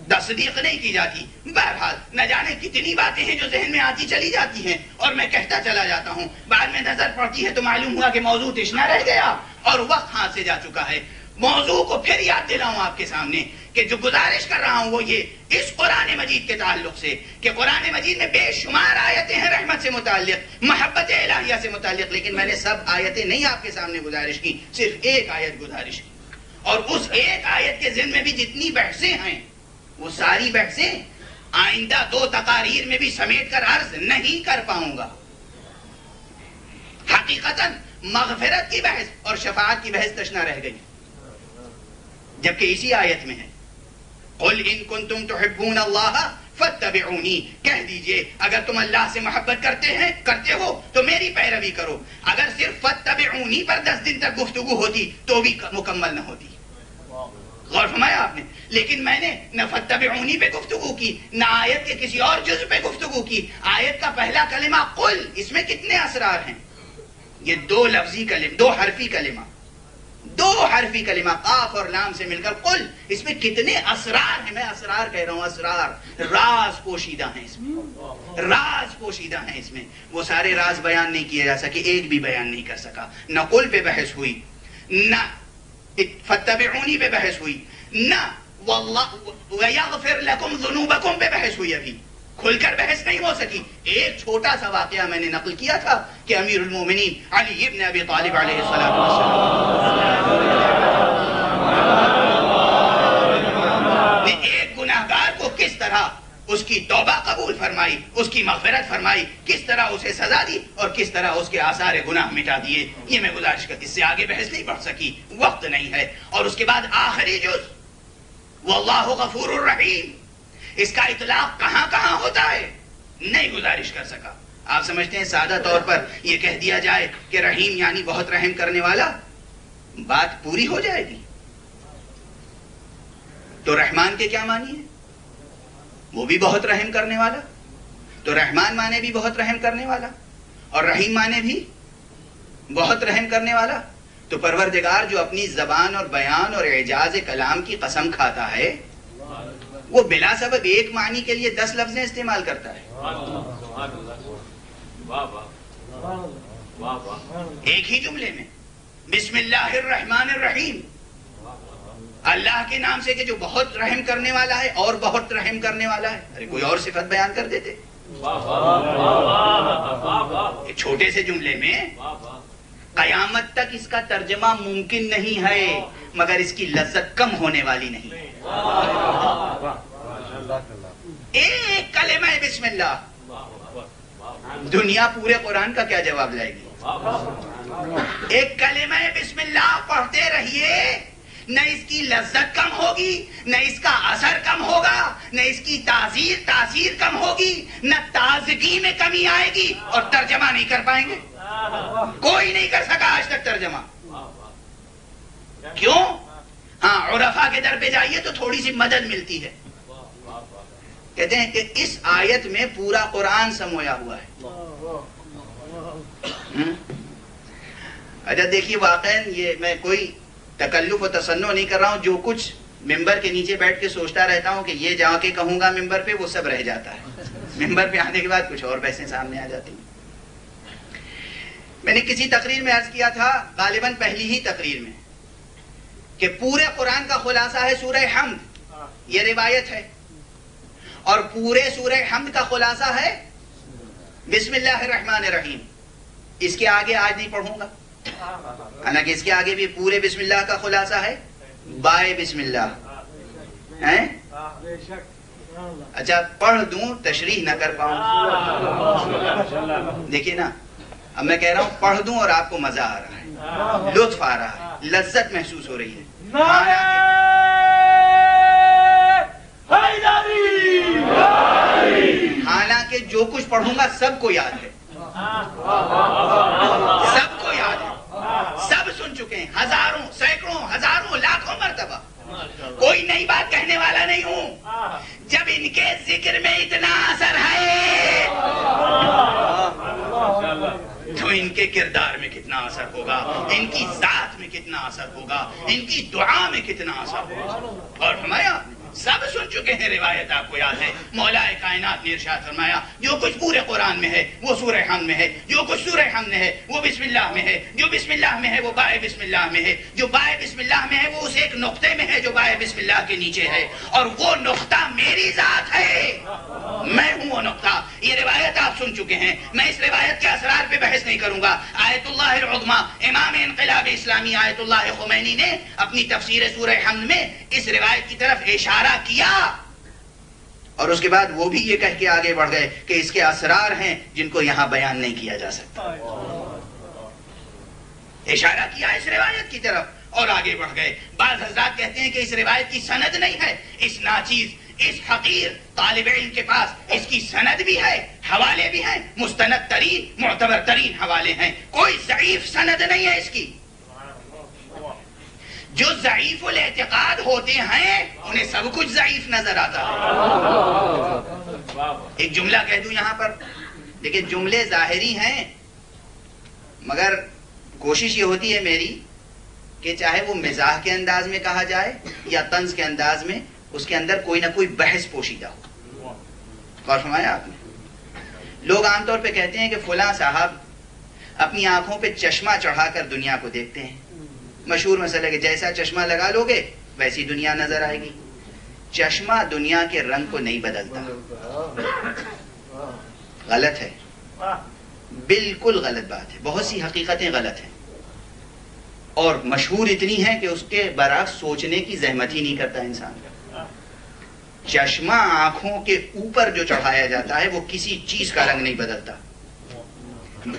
تصدیق نہیں کی جاتی۔ بہرحال نہ جانے کتنی باتیں ہیں جو ذہن میں آتی چلی جاتی ہیں اور میں کہتا چلا جاتا ہوں، بعد میں نظر پڑتی ہے تو معلوم ہوا کہ موضوع تشنا رہ گیا اور وقت ہاتھ سے جا چکا ہے۔ موضوع کو پھر یاد دلاؤں آپ کے سامنے کہ جو گزارش کر رہا ہوں وہ یہ اس قرآن مجید کے تعلق سے کہ قرآن مجید میں بے شمار آیتیں ہیں رحمت سے متعلق، محبت الہیہ سے متعلق، لیکن میں نے سب آیتیں نہیں آپ کے سامنے گزارش کی، صرف ایک آیت گزارش کی، اور اس ایک آیت کے ذمن میں بھی جتنی بحثیں ہیں وہ ساری بحثیں آئندہ 2 تقاریر میں بھی سمیٹ کر عرض نہیں کر پاؤں گا۔ حقیقتاً مغفرت کی بحث اور شفاعت کی بحث تشنا رہ گئی، جبکہ اسی آیت میں ہے قُلْ إِن كُنْتُمْ تُحِبُّونَ اللَّهَ فَاتَّبِعُونِي، کہہ دیجئے اگر تم اللہ سے محبت کرتے ہو تو میری پیروی کرو۔ اگر صرف فَاتَّبِعُونِی پر 10 دن تک گفتگو ہوتی تو بھی مکمل نہ ہوتی، غور فرمایا آپ نے، لیکن میں نے نہ فَاتَّبِعُونِی پہ گفتگو کی نہ آیت کے کسی اور جزء پہ گفتگو کی۔ آیت کا پہلا کلمہ قل، اس میں کتنے اسرار ہیں؟ یہ 2 لفظی کلمہ، 2 حرفی کلمہ، 2 حرفی کلمہ قاف اور لام سے مل کر قل، اس میں کتنے اسرار ہیں؟ میں اسرار کہہ رہا ہوں، اسرار، راز پوشیدہ ہیں اس میں، راز پوشیدہ ہیں اس میں، وہ سارے راز بیان نہیں کیے جا سکے، ایک بھی بیان نہیں کر سکا۔ نہ قل پہ بحث ہوئی، نہ فَاتَّبِعُونِی پہ بحث ہوئی، نہ وَيَغْفِرْ لَكُمْ ذُنُوبَكُمْ پہ بحث ہوئی، ابھی کھل کر بحث نہیں ہو سکی۔ ایک چھوٹا سا واقعہ میں نے نقل کیا تھا کہ امیر المومنین علی ابن ابی طالب علیہ السلام نے ایک گناہگار کو کس طرح اس کی توبہ قبول فرمائی، اس کی مغفرت فرمائی، کس طرح اسے سزا دی اور کس طرح اس کے آثار گناہ مٹا دیے، یہ میں گزارش کرتی، اس سے آگے بحث نہیں بڑھ سکی، وقت نہیں ہے۔ اور اس کے بعد آخری جز واللہ غفور الرحیم، اس کا اطلاق کہاں کہاں ہوتا ہے نہیں گزارش کر سکا۔ آپ سمجھتے ہیں سادہ طور پر یہ کہہ دیا جائے کہ رحیم یعنی بہت رحم کرنے والا، بات پوری ہو جائے گی؟ تو رحمان کے کیا معنی ہے؟ وہ بھی بہت رحم کرنے والا، تو رحمان مانے بھی بہت رحم کرنے والا اور رحیم مانے بھی بہت رحم کرنے والا۔ تو پروردگار جو اپنی زبان اور بیان اور اعجاز کلام کی قسم کھاتا ہے وہ بلا سبب ایک معنی کے لیے 10 لفظیں استعمال کرتا ہے، ایک ہی جملے میں، بسم اللہ الرحمن الرحیم، اللہ کے نام سے کہ جو بہت رحم کرنے والا ہے اور بہت رحم کرنے والا ہے۔ ارے کوئی اور صفت بیان کر دیتے، ایک چھوٹے سے جملے میں قیامت تک اس کا ترجمہ ممکن نہیں ہے، مگر اس کی لذت کم ہونے والی نہیں۔ ایک کلمہ بسم اللہ، دنیا پورے قرآن کا کیا جواب لائے گی؟ ایک کلمہ بسم اللہ پڑھتے رہیے، نہ اس کی لذت کم ہوگی، نہ اس کا اثر کم ہوگا، نہ اس کی تاثیر کم ہوگی، نہ تازگی میں کمی آئے گی، اور ترجمہ نہیں کر پائیں گے، کوئی نہیں کر سکا آج تک ترجمہ۔ کیوں؟ ہاں عرفا کے در پہ جائیے تو تھوڑی سی مدد ملتی ہے، کہتے ہیں کہ اس آیت میں پورا قرآن سمویا ہوا ہے۔ اچھا دیکھیے، واقعاً یہ میں کوئی تکلف و تصنع نہیں کر رہا ہوں. جو کچھ ممبر کے نیچے بیٹھ کے سوچتا رہتا ہوں کہ یہ جا کے کہوں گا ممبر پہ، وہ سب رہ جاتا ہے. ممبر پہ آنے کے بعد کچھ اور بحثیں سامنے آ جاتی ہیں. میں نے کسی تقریر میں عرض کیا تھا، غالباً پہلی ہی تقریر میں، کہ پورے قرآن کا خلاصہ ہے سورہ حمد. یہ روایت ہے. اور پورے سورہ حمد کا خلاصہ ہے بسم اللہ الرحمن الرحیم. اس کے آگے آج نہیں پڑھوں گا، حالانکہ اس کے آگے بھی پورے بسم اللہ کا خلاصہ ہے بائے بسم اللہ ہیں. اچھا پڑھ دوں تشریح نہ کر پاؤں. دیکھیے نا، اب میں کہہ رہا ہوں پڑھ دوں اور آپ کو مزہ آ رہا ہے، لطف آ رہا ہے، لذت محسوس ہو رہی ہے. حالانکہ جو کچھ پڑھوں گا سب کو یاد ہے، سب کو یاد ہے، سب سن چکے ہیں ہزاروں سینکڑوں ہزاروں لاکھوں مرتبہ. کوئی نئی بات کہنے والا نہیں ہوں. جب ان کے ذکر میں اتنا اثر ہے تو ان کے کردار میں کتنا اثر ہوگا، ان کی ذات میں کتنا اثر ہوگا، ان کی دعا میں کتنا اثر ہوگا. اور فرمایا سب سن چکے ہیں، روایت آپ کو یاد ہے. مولا کائنات نے ارشاد فرمایا جو کچھ پورے قرآن میں ہے وہ سورہ حمد میں ہے، جو کچھ سورہ حمد میں ہے وہ بسم اللہ میں ہے، جو بسم اللہ میں ہے وہ بائے بسم اللہ میں ہے، جو بائے بسم اللہ میں ہے وہ اس ایک نقطے میں ہے جو بائے بسم اللہ کے نیچے ہے، اور وہ نقطہ میری ذات ہے، میں ہوں وہ نقطہ. یہ روایت آپ سن چکے ہیں. میں اس روایت کے اسرار پہ بحث نہیں کروں گا. آیت اللہ العظمی امام انقلاب اسلامی آیت اللہ خمینی نے اپنی تفسیر سورہ حمد میں اس روایت کی طرف اشارہ کیا، اور اس کے بعد وہ بھی یہ کہہ کے آگے بڑھ گئے کہ اس کے اسرار ہیں جن کو یہاں بیان نہیں کیا جا سکتا. اشارہ کیا اس روایت کی طرف اور آگے بڑھ گئے. بعض حضرات کہتے ہیں کہ اس روایت کی سند نہیں ہے. اس ناچیز، اس حقیر طالب علم کے پاس اس کی سند بھی ہے، حوالے بھی ہیں، مستند ترین معتبر ترین حوالے ہیں. کوئی ضعیف سند نہیں ہے اس کی. جو ضعیف الاعتقاد ہوتے ہیں انہیں سب کچھ ضعیف نظر آتا ہے. ایک جملہ کہہ دوں یہاں پر، لیکن جملے ظاہری ہیں، مگر کوشش یہ ہوتی ہے میری کہ چاہے وہ مزاح کے انداز میں کہا جائے یا طنز کے انداز میں، اس کے اندر کوئی نہ کوئی بحث پوشیدہ ہو. غور فرمایا آپ نے؟ لوگ عام طور پہ کہتے ہیں کہ فلاں صاحب اپنی آنکھوں پہ چشمہ چڑھا کر دنیا کو دیکھتے ہیں. مشہور مسئلہ کہ جیسا چشمہ لگا لو گے ویسی دنیا نظر آئے گی. چشمہ دنیا کے رنگ کو نہیں بدلتا. غلط ہے، بالکل غلط بات ہے. بہت سی حقیقتیں غلط ہیں اور مشہور اتنی ہیں کہ اس کے برعکس سوچنے کی زحمت ہی نہیں کرتا انسان. چشمہ آنکھوں کے اوپر جو چڑھایا جاتا ہے وہ کسی چیز کا رنگ نہیں بدلتا.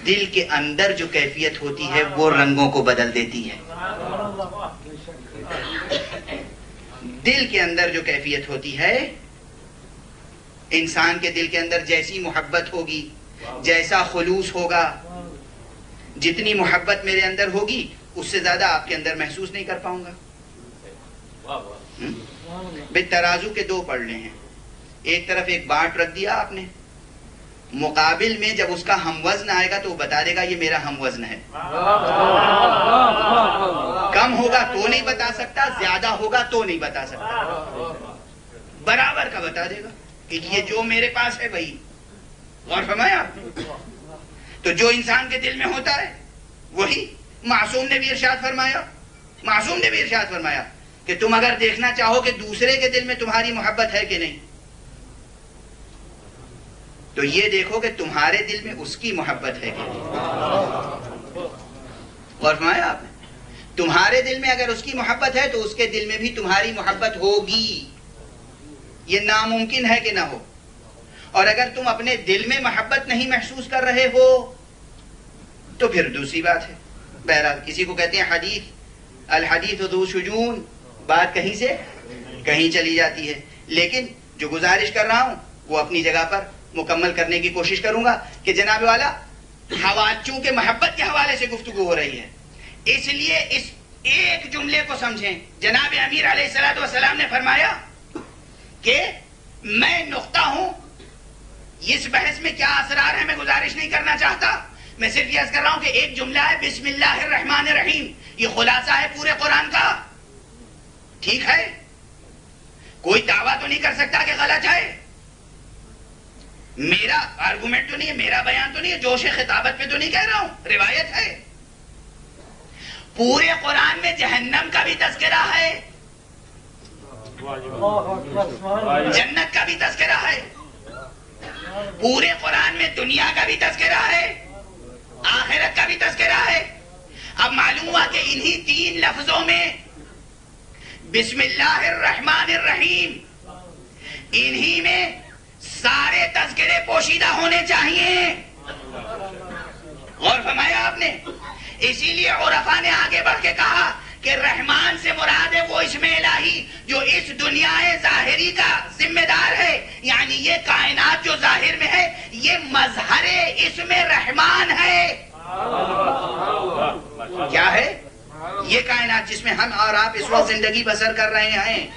دل کے اندر جو کیفیت ہوتی ہے وہ رنگوں کو بدل دیتی ہے. دل کے اندر جو کیفیت ہوتی ہے، انسان کے دل کے اندر جیسی محبت ہوگی، جیسا خلوص ہوگا، جتنی محبت میرے اندر ہوگی اس سے زیادہ آپ کے اندر محسوس نہیں کر پاؤں گا. بھئی ترازو کے دو پڑھنے ہیں، ایک طرف ایک بانٹ رکھ دیا آپ نے، مقابل میں جب اس کا ہم وزن آئے گا تو وہ بتا دے گا یہ میرا ہم وزن ہے. کم ہوگا تو نہیں بتا سکتا، زیادہ ہوگا تو نہیں بتا سکتا، برابر کا بتا دے گا کہ یہ جو میرے پاس ہے وہی. غور فرمایا آپ نے؟ تو جو انسان کے دل میں ہوتا ہے وہی. معصوم نے بھی ارشاد فرمایا، معصوم نے بھی ارشاد فرمایا کہ تم اگر دیکھنا چاہو کہ دوسرے کے دل میں تمہاری محبت ہے کہ نہیں تو یہ دیکھو کہ تمہارے دل میں اس کی محبت ہے کہ نہیں. غور فرمایا آپ نے؟ تمہارے دل میں اگر اس کی محبت ہے تو اس کے دل میں بھی تمہاری محبت ہوگی. یہ ناممکن ہے کہ نہ ہو. اور اگر تم اپنے دل میں محبت نہیں محسوس کر رہے ہو تو پھر دوسری بات ہے. بہرحال کسی کو کہتے ہیں حدیث، الحدیث ذو شجون، بات کہیں سے کہیں چلی جاتی ہے. لیکن جو گزارش کر رہا ہوں وہ اپنی جگہ پر مکمل کرنے کی کوشش کروں گا کہ جناب والا چونکہ محبت کے حوالے سے گفتگو ہو رہی ہے اس لیے اس ایک جملے کو سمجھیں. جناب امیر علیہ الصلوۃ والسلام نے فرمایا کہ میں نقطہ ہوں. اس بحث میں کیا اسرار ہے میں گزارش نہیں کرنا چاہتا، میں صرف یہ عرض کر رہا ہوں کہ ایک جملہ ہے بسم اللہ الرحمن الرحیم، یہ خلاصہ ہے پورے قرآن کا. ٹھیک ہے؟ کوئی دعویٰ تو نہیں کر سکتا کہ غلط ہے. میرا آرگومنٹ تو نہیں ہے, میرا بیان تو نہیں ہے, جوش خطابت پہ تو نہیں کہہ رہا ہوں, روایت ہے. پورے قرآن میں جہنم کا بھی تذکرہ ہے, جنت کا بھی تذکرہ ہے, پورے قرآن میں دنیا کا بھی تذکرہ ہے, آخرت کا بھی تذکرہ ہے. اب معلوم ہوا کہ انہی 3 لفظوں میں بسم اللہ الرحمن الرحیم, انہی میں سارے تذکرے پوشیدہ ہونے چاہیے. غور فرمایا آپ نے؟ اسی لیے عرفاء نے آگے بڑھ کے کہا کہ رحمان سے مراد ہے وہ اسم الہی جو اس دنیا ظاہری کا ذمہ دار ہے, یعنی یہ کائنات جو ظاہر میں ہے یہ مظہر اسم رحمان ہے. کیا ہے یہ کائنات جس میں ہم اور آپ اس وقت زندگی بسر کر رہے ہیں,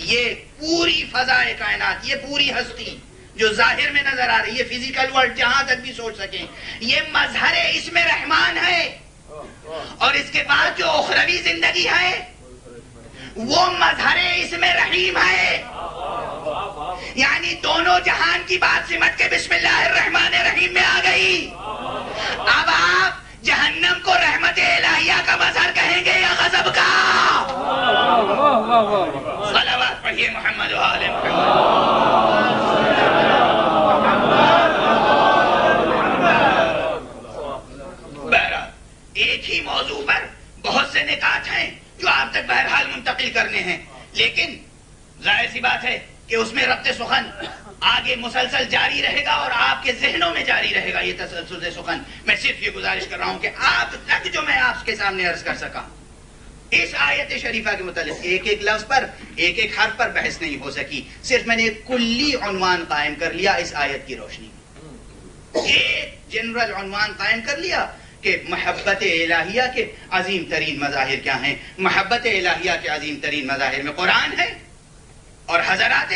یہ پوری فضائے کائنات, یہ پوری ہستی جو ظاہر میں نظر آ رہی ہے, فزیکل ورلڈ جہاں تک بھی سوچ سکیں, یہ مظہر اسم رحمان ہے. اور اس کے بعد جو اخروی زندگی ہے وہ مظہر اسم رحیم ہے. یعنی دونوں جہان کی بات سمٹ کے بسم اللہ الرحمن الرحیم میں آ گئی. اب آپ جہنم کو رحمت الہیہ کا مظہر کہیں گے یا غضب کا؟ صلوات پڑھیے محمد و آل محمد. بہرحال ایک ہی موضوع پر بہت سے نکات ہیں جو آپ تک بہرحال منتقل کرنے ہیں, لیکن ظاہر سی بات ہے کہ اس میں ربط سخن آگے مسلسل جاری رہے گا اور آپ کے ذہنوں میں جاری رہے گا یہ تسلسل سخن. میں صرف یہ گزارش کر رہا ہوں کہ آپ تک جو میں آپ کے سامنے عرض کر سکا اس آیت شریفہ کے متعلق ایک ایک لفظ پر, ایک ایک حرف پر بحث نہیں ہو سکی. صرف میں نے ایک کلی عنوان قائم کر لیا اس آیت کی روشنی میں, ایک جنرل عنوان قائم کر لیا کہ محبت الہیہ کے عظیم ترین مظاہر کیا ہیں. محبت الہیہ کے عظیم ترین مظاہر میں قرآن ہے اور حضرات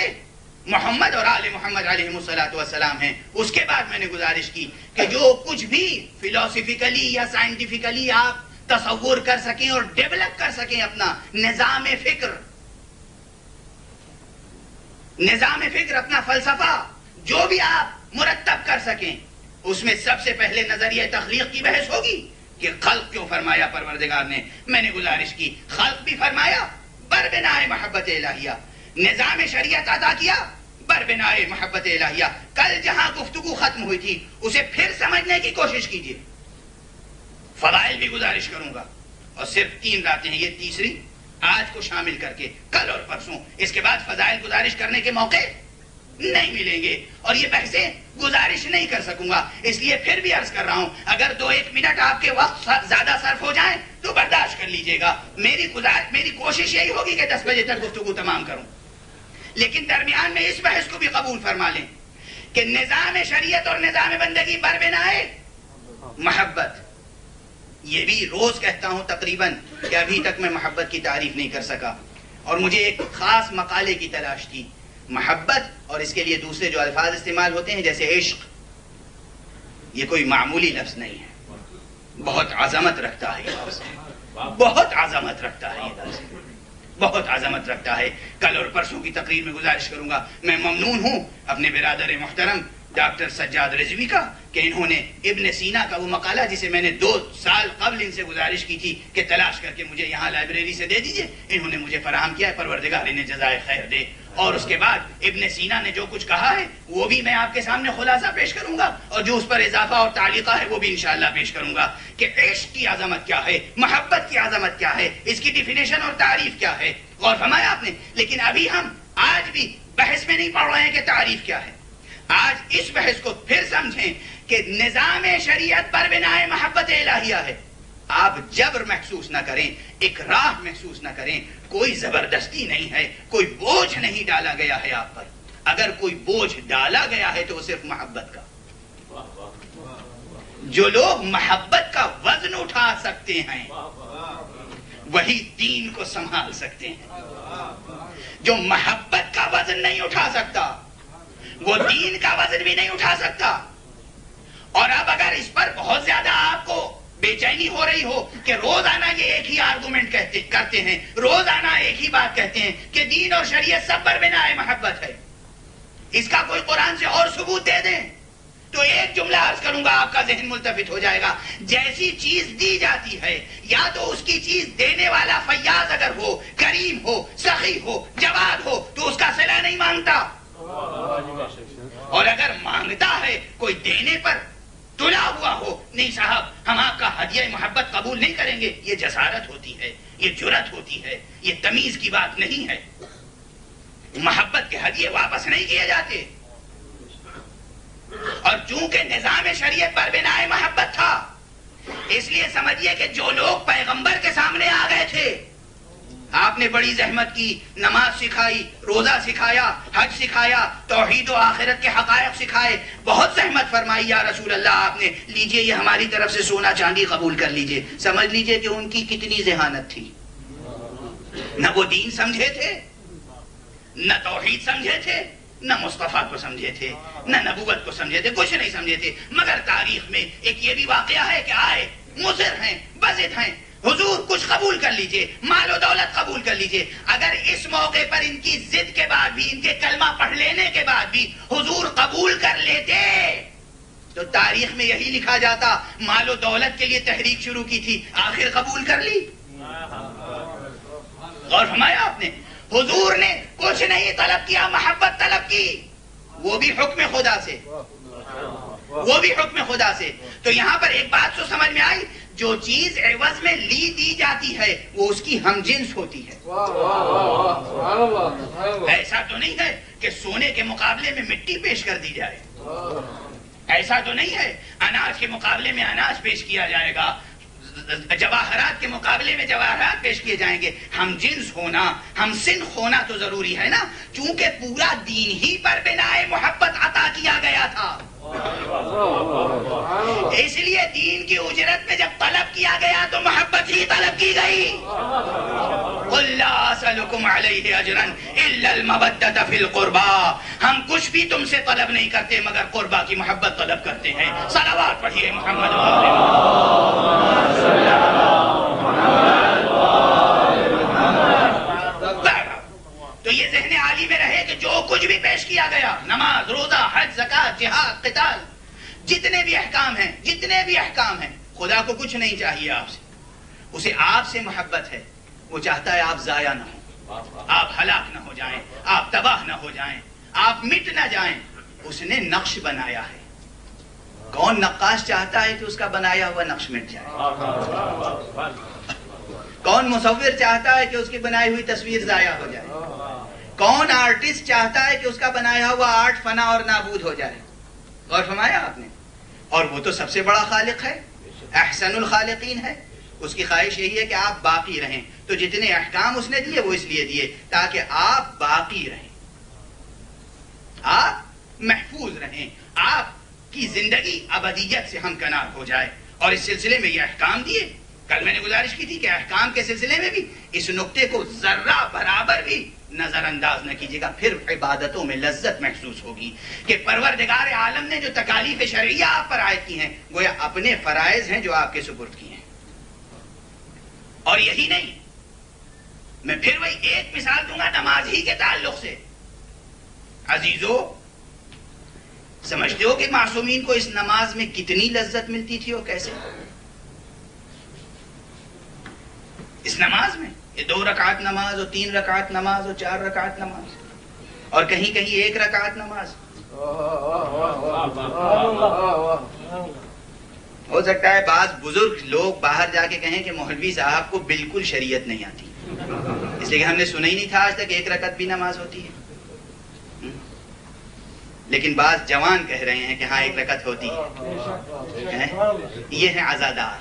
محمد اور آل محمد علیہ السلام ہیں. اس کے بعد میں نے گزارش کی کہ جو کچھ بھی فلسفیکلی یا سائنٹیفکلی آپ تصور کر سکیں اور ڈیولپ کر سکیں اپنا نظام فکر, اپنا فلسفہ, جو بھی آپ مرتب کر سکیں, اس میں سب سے پہلے نظریہ تخلیق کی بحث ہوگی کہ خلق کیوں فرمایا پروردگار نے. میں نے گزارش کی خلق بھی فرمایا بربنائے محبت الہیہ, نظام شریعت ادا کیا بربنائے محبت الہیہ. کل جہاں گفتگو ختم ہوئی تھی اسے پھر سمجھنے کی کوشش کیجیے. فضائل بھی گزارش کروں گا اور صرف 3 راتیں ہیں, یہ تیسری آج کو شامل کر کے کل اور پرسوں. اس کے بعد فضائل گزارش کرنے کے موقع نہیں ملیں گے اور یہ بحثیں گزارش نہیں کر سکوں گا. اس لیے پھر بھی عرض کر رہا ہوں اگر 2-1 منٹ آپ کے وقت زیادہ صرف ہو جائیں تو برداشت کر لیجئے گا. میری کوشش یہی ہوگی کہ 10 بجے تک گفتگو تمام کروں, لیکن درمیان میں اس بحث کو بھی قبول فرما لیں کہ نظام شریعت اور نظام بندگی بربنائے محبت. یہ بھی روز کہتا ہوں تقریباً کہ ابھی تک میں محبت کی تعریف نہیں کر سکا اور مجھے ایک خاص مقالے کی تلاش تھی. محبت اور اس کے لیے دوسرے جو الفاظ استعمال ہوتے ہیں جیسے عشق, یہ کوئی معمولی لفظ نہیں ہے, بہت عظمت رکھتا ہے, بہت عظمت رکھتا ہے, بہت عظمت رکھتا ہے. کل اور پرسوں کی تقریر میں گزارش کروں گا. میں ممنون ہوں اپنے برادر محترم ڈاکٹر سجاد رضوی کا کہ انہوں نے ابن سینا کا وہ مقالہ جسے میں نے 2 سال قبل ان سے گزارش کی تھی کہ تلاش کر کے مجھے یہاں لائبریری سے دے دیجئے, انہوں نے مجھے فراہم کیا ہے. پروردگار انہیں جزائے خیر دے. اور اس کے بعد ابن سینا نے جو کچھ کہا ہے وہ بھی میں آپ کے سامنے خلاصہ پیش کروں گا اور جو اس پر اضافہ اور تعلیقہ ہے وہ بھی انشاءاللہ پیش کروں گا کہ عشق کی عظمت کیا ہے, محبت کی عظمت کیا ہے, اس کی ڈیفینیشن اور تعریف کیا ہے. اور فرمایا آپ نے. لیکن ابھی ہم آج بھی بحث میں نہیں پڑھ رہے ہیں کہ تعریف کیا ہے. آج اس بحث کو پھر سمجھیں کہ نظام شریعت پر بنائے محبت الہیہ ہے. آپ جبر محسوس نہ کریں, اکراہ محسوس نہ کریں, کوئی زبردستی نہیں ہے, کوئی بوجھ نہیں ڈالا گیا ہے آپ پر. اگر کوئی بوجھ ڈالا گیا ہے تو وہ صرف محبت کا. جو لوگ محبت کا وزن اٹھا سکتے ہیں وہی دین کو سنبھال سکتے ہیں. جو محبت کا وزن نہیں اٹھا سکتا وہ دین کا وزن بھی نہیں اٹھا سکتا. اور اب اگر اس پر بہت زیادہ آپ کو بے چینی ہو رہی ہو کہ روزانہ یہ ایک ہی آرگومنٹ کرتے ہیں، روزانہ ایک ہی بات کہتے ہیں کہ دین اور شریعت سب پر بنا ہے محبت ہے، اس کا کوئی قرآن سے اور ثبوت دے دیں تو ایک جملہ عرض کروں گا، آپ کا ذہن ملتفت ہو جائے گا. جیسی چیز دی جاتی ہے یا تو اس کی چیز دینے والا فیاض اگر ہو، کریم ہو، سخی ہو، جواد ہو تو اس کا صلہ نہیں مانگتا، اور اگر مانگتا ہے کوئی دینے پر تلا ہوا ہو، نہیں صاحب ہم آپ کا ہدیہ محبت قبول نہیں کریں گے، یہ جسارت ہوتی ہے، یہ جرأت ہوتی ہے، یہ تمیز کی بات نہیں ہے. محبت کے ہدیے واپس نہیں کیے جاتے. اور چونکہ نظام شریعت پر بنا محبت تھا، اس لیے سمجھیے کہ جو لوگ پیغمبر کے سامنے آ گئے تھے، آپ نے بڑی زحمت کی، نماز سکھائی، روزہ سکھایا، حج سکھایا، توحید و آخرت کے حقائق سکھائے، بہت زحمت فرمائی. یا رسول اللہ آپ نے لیجئے یہ ہماری طرف سے سونا چاندی قبول کر لیجئے. سمجھ لیجئے کہ ان کی کتنی ذہانت تھی. نہ وہ دین سمجھے تھے، نہ توحید سمجھے تھے، نہ مصطفیٰ کو سمجھے تھے، نہ نبوت کو سمجھے تھے، کچھ نہیں سمجھے تھے. مگر تاریخ میں ایک یہ بھی واقعہ ہے کہ آئے، مضر ہیں، بضد ہیں، حضور کچھ قبول کر لیجئے، مال و دولت قبول کر لیجئے. اگر اس موقع پر ان کی ضد کے بعد بھی، ان کے کلمہ پڑھ لینے کے بعد بھی حضور قبول کر لیتے تو تاریخ میں یہی لکھا جاتا مال و دولت کے لیے تحریک شروع کی تھی، آخر قبول کر لی. اور فرمایا آپ نے حضور نے کچھ نہیں طلب کیا، محبت طلب کی، وہ بھی حکم خدا سے، وہ بھی حکم خدا سے. تو یہاں پر ایک بات تو سمجھ میں آئی، جو چیز عوض میں لی دی جاتی ہے وہ اس کی ہم جنس ہوتی ہے. ایسا تو نہیں ہے کہ سونے کے مقابلے میں مٹی پیش کر دی جائے، ایسا تو نہیں ہے اناج کے مقابلے میں اناج پیش کیا جائے گا، جواہرات کے مقابلے میں جواہرات پیش کیے جائیں گے. ہم جنس ہونا، ہم سنخ ہونا تو ضروری ہے نا، چونکہ پورا دین ہی پر بنائے محبت عطا کیا گیا تھا. اس لیے دین کی اجرت میں جب طلب کیا گیا تو محبت ہی طلب کی گئی. قُلْ لَا أَسْأَلُكُمْ عَلَيْهِ أَجْرًا إِلَّا الْمَوَدَّةَ فِي الْقُرْبَى. ہم کچھ بھی تم سے طلب نہیں کرتے مگر قربا کی محبت طلب کرتے ہیں. صلوات پڑھیے محمد تو یہ ذہن عالی میں رہے کہ جو کچھ بھی پیش کیا گیا، نماز، روزہ، حج، زکات، جہاد، قتال، جتنے بھی احکام ہیں، خدا کو کچھ نہیں چاہیے آپ سے، اسے آپ سے محبت ہے. وہ چاہتا ہے آپ ضائع نہ ہوں، آپ ہلاک نہ ہو جائیں، آپ تباہ نہ ہو جائیں، آپ مٹ نہ جائیں. اس نے نقش بنایا ہے. کون نقاش چاہتا ہے کہ اس کا بنایا ہوا نقش مٹ جائے؟ کون مصور چاہتا ہے کہ اس کی بنائی ہوئی تصویر ضائع ہو جائے؟ کون آرٹسٹ چاہتا ہے کہ اس کا بنایا ہوا آرٹ فنا اور نابود ہو جائے؟ اور فرمایا آپ نے، اور وہ تو سب سے بڑا خالق ہے، احسن الخالقین ہے. اس کی خواہش یہی ہے کہ آپ باقی رہیں. تو جتنے احکام اس نے دیے وہ اس لیے دیے تاکہ آپ باقی رہیں، آپ محفوظ رہیں، آپ کی زندگی ابدیت سے ہمکنار ہو جائے. اور اس سلسلے میں یہ احکام دیے. کل میں نے گزارش کی تھی کہ احکام کے سلسلے میں بھی اس نقطے کو ذرہ برابر بھی نظر انداز نہ کیجیے گا، پھر عبادتوں میں لذت محسوس ہوگی کہ پروردگار عالم نے جو تکالیف شرعیہ آپ پر عائد کی ہیں گویا اپنے فرائض ہیں جو آپ کے سپرد کی ہیں. اور یہی نہیں، میں پھر وہی ایک مثال دوں گا نماز ہی کے تعلق سے. عزیزو، سمجھتے ہو کہ معصومین کو اس نماز میں کتنی لذت ملتی تھی اور کیسے؟ اس نماز میں یہ 2 رکعت نماز اور 3 رکعت نماز اور 4 رکعت نماز اور کہیں کہیں 1 رکعت نماز. ہو سکتا ہے بعض بزرگ لوگ باہر جا کے کہیں کہ مولوی صاحب کو بالکل شریعت نہیں آتی، اس لیے کہ ہم نے سنا ہی نہیں تھا آج تک 1 رکعت بھی نماز ہوتی ہے. لیکن بعض جوان کہہ رہے ہیں کہ ہاں 1 رکعت ہوتی ہے. یہ ہیں عزادار،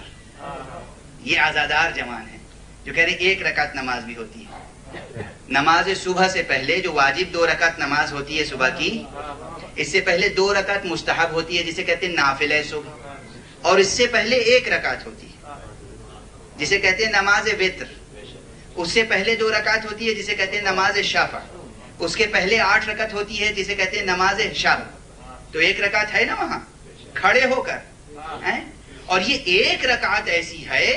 یہ عزادار جوان ہیں جو کہہ رہے ہیں 1 رکعت نماز بھی ہوتی ہے. نماز صبح سے پہلے جو واجب 2 رکعت نماز ہوتی ہے صبح کی، اس سے پہلے 2 رکعت مستحب ہوتی ہے جسے کہتے ہیں نافلہ صبح، اور اس سے پہلے 1 رکعت ہوتی ہے جسے کہتے ہیں نماز وتر. اس سے پہلے 2 رکعت ہوتی ہے جسے کہتے ہیں نماز شفع. اس کے پہلے 8 رکعت ہوتی ہے جسے کہتے ہیں نماز شب. تو 1 رکعت ہے نا وہاں کھڑے ہو کر. اور یہ ایک رکعت ایسی ہے،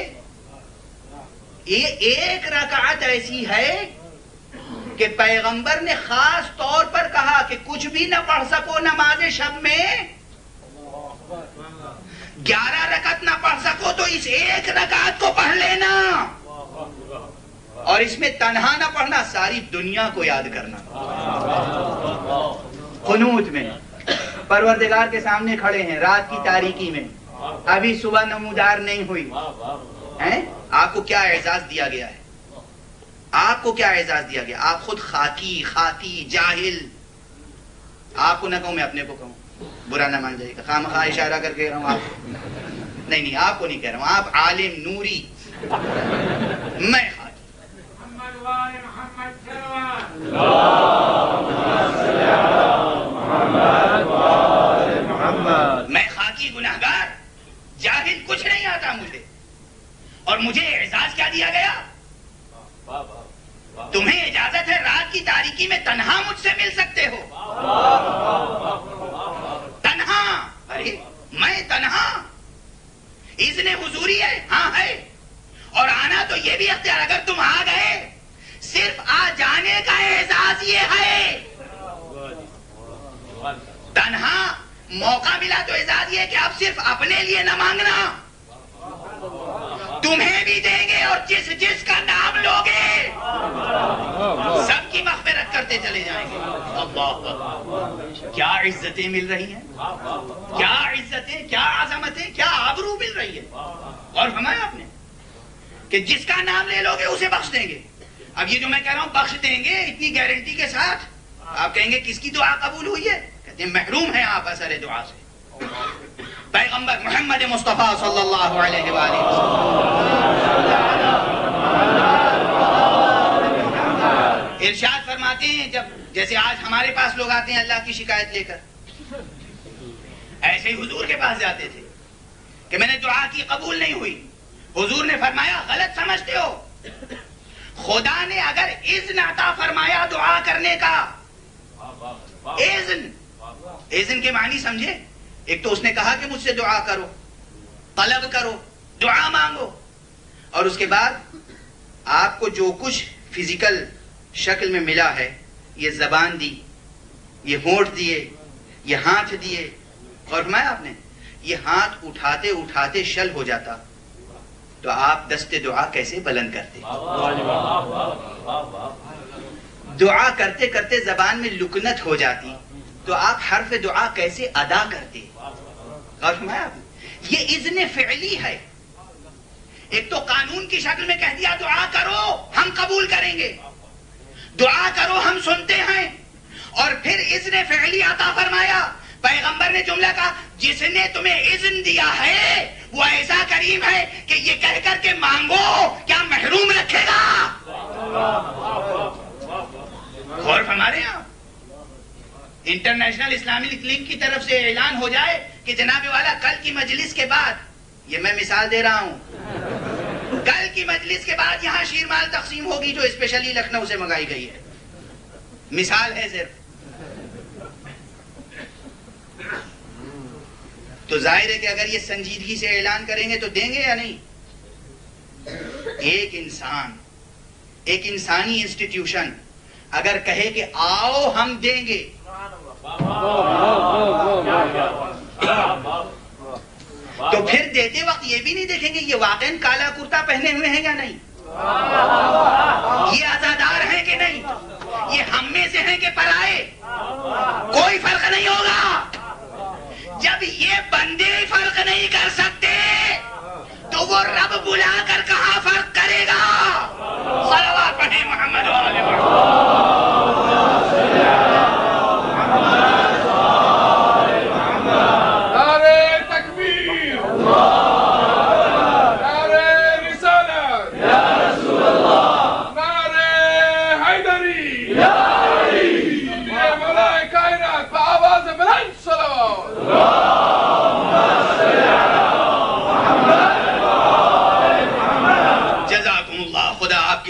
یہ ایک رکعت ایسی ہے کہ پیغمبر نے خاص طور پر کہا کہ کچھ بھی نہ پڑھ سکو نماز شب میں، 11 رکعت نہ پڑھ سکو تو اس ایک رکعت کو پڑھ لینا، اور اس میں تنہا نہ پڑھنا، ساری دنیا کو یاد کرنا۔ قنوت میں پروردگار کے سامنے کھڑے ہیں رات کی تاریکی میں، ابھی صبح نمودار نہیں ہوئی، آپ کو کیا اعزاز دیا گیا ہے؟ آپ کو کیا اعزاز دیا گیا؟ آپ خود خاکی جاہل، آپ کو نہ کہوں، میں اپنے کو کہوں، برا نہ مان جائے گا، خواہ اشارہ کر کے کہہ رہا ہوں آپ کو، نہیں آپ کو نہیں کہہ رہا ہوں، آپ عالم نوری، میں خاکی۔ میں خاکی گناہگار جاہل، کچھ نہیں آتا مجھے، اور مجھے اعزاز کیا دیا گیا؟ تمہیں اجازت ہے رات کی تاریکی میں تنہا مجھ سے مل سکتے ہو، تنہا، ارے میں تنہا، اذن حضوری ہے، ہاں ہے، اور آنا تو یہ بھی اختیار، اگر تم آ گئے صرف آ جانے کا اعزاز یہ ہے، تنہا موقع ملا تو اعزاز یہ کہ آپ صرف اپنے لیے نہ مانگنا، تمہیں بھی دیں گے، اور جس جس کا نام لوگے سب کی مغفرت کرتے چلے جائیں گے۔ اللہ، کیا عزتیں مل رہی ہیں، کیا عزتیں، کیا عظمتیں، کیا آبرو مل رہی ہے، اور فرمایا آپ نے کہ جس کا نام لے لو گے اسے بخش دیں گے۔ اب یہ جو میں کہہ رہا ہوں بخش دیں گے اتنی گارنٹی کے ساتھ، آپ کہیں گے کس کی دعا قبول ہوئی ہے؟ کہتے ہیں محروم ہیں آپ اثر دعا سے۔ پیغمبر محمد مصطفیٰ صلی اللہ علیہ وآلہ ارشاد فرماتے ہیں، جب جیسے آج ہمارے پاس لوگ آتے ہیں اللہ کی شکایت لے کر، ایسے ہی حضور کے پاس جاتے تھے کہ میں نے دعا کی قبول نہیں ہوئی، حضور نے فرمایا غلط سمجھتے ہو، خدا نے اگر اذن عطا فرمایا دعا کرنے کا، اذن کے معنی سمجھے؟ ایک تو اس نے کہا کہ مجھ سے دعا کرو، طلب کرو، دعا مانگو، اور اس کے بعد آپ کو جو کچھ فزیکل شکل میں ملا ہے، یہ زبان دی، یہ ہونٹ دیے، یہ ہاتھ دیے، اور فرمایا آپ نے یہ ہاتھ اٹھاتے اٹھاتے شل ہو جاتا تو آپ دست دعا کیسے بلند کرتے؟ دعا کرتے کرتے زبان میں لکنت ہو جاتی تو آپ حرف دعا کیسے ادا کرتے؟ اور فرمایا یہ اذن فعلی ہے، ایک تو قانون کی شکل میں کہہ دیا دعا کرو ہم قبول کریں گے، دعا کرو ہم سنتے ہیں، اور پھر اذن فعلی عطا فرمایا، پیغمبر نے جملہ کہا جس نے تمہیں اذن دیا ہے وہ ایسا کریم ہے کہ یہ کہہ کر کے مانگو کیا محروم رکھے گا؟ غور فرما رہے ہیں آپ؟ انٹرنیشنل اسلامک لنک کی طرف سے اعلان ہو جائے کہ جناب والا کل کی مجلس کے بعد، یہ میں مثال دے رہا ہوں، کل کی مجلس کے بعد یہاں شیرمال تقسیم ہوگی جو اسپیشلی لکھنؤ سے منگائی گئی ہے، مثال ہے صرف، تو ظاہر ہے کہ اگر یہ سنجیدگی سے اعلان کریں گے تو دیں گے یا نہیں؟ ایک انسان، ایک انسانی انسٹیٹیوشن اگر کہے کہ آؤ ہم دیں گے، تو پھر دیتے وقت یہ بھی نہیں دیکھیں گے یہ واقعاً کالا کرتا پہنے ہوئے ہیں یا نہیں، یہ عزادار ہیں کہ نہیں، یہ ہم میں سے ہیں کہ پرائے، کوئی فرق نہیں ہوگا۔ جب یہ بندے فرق نہیں کر سکتے تو وہ رب بلا کر کہاں فرق کرے گا؟ صلوات پڑھیں محمد و آل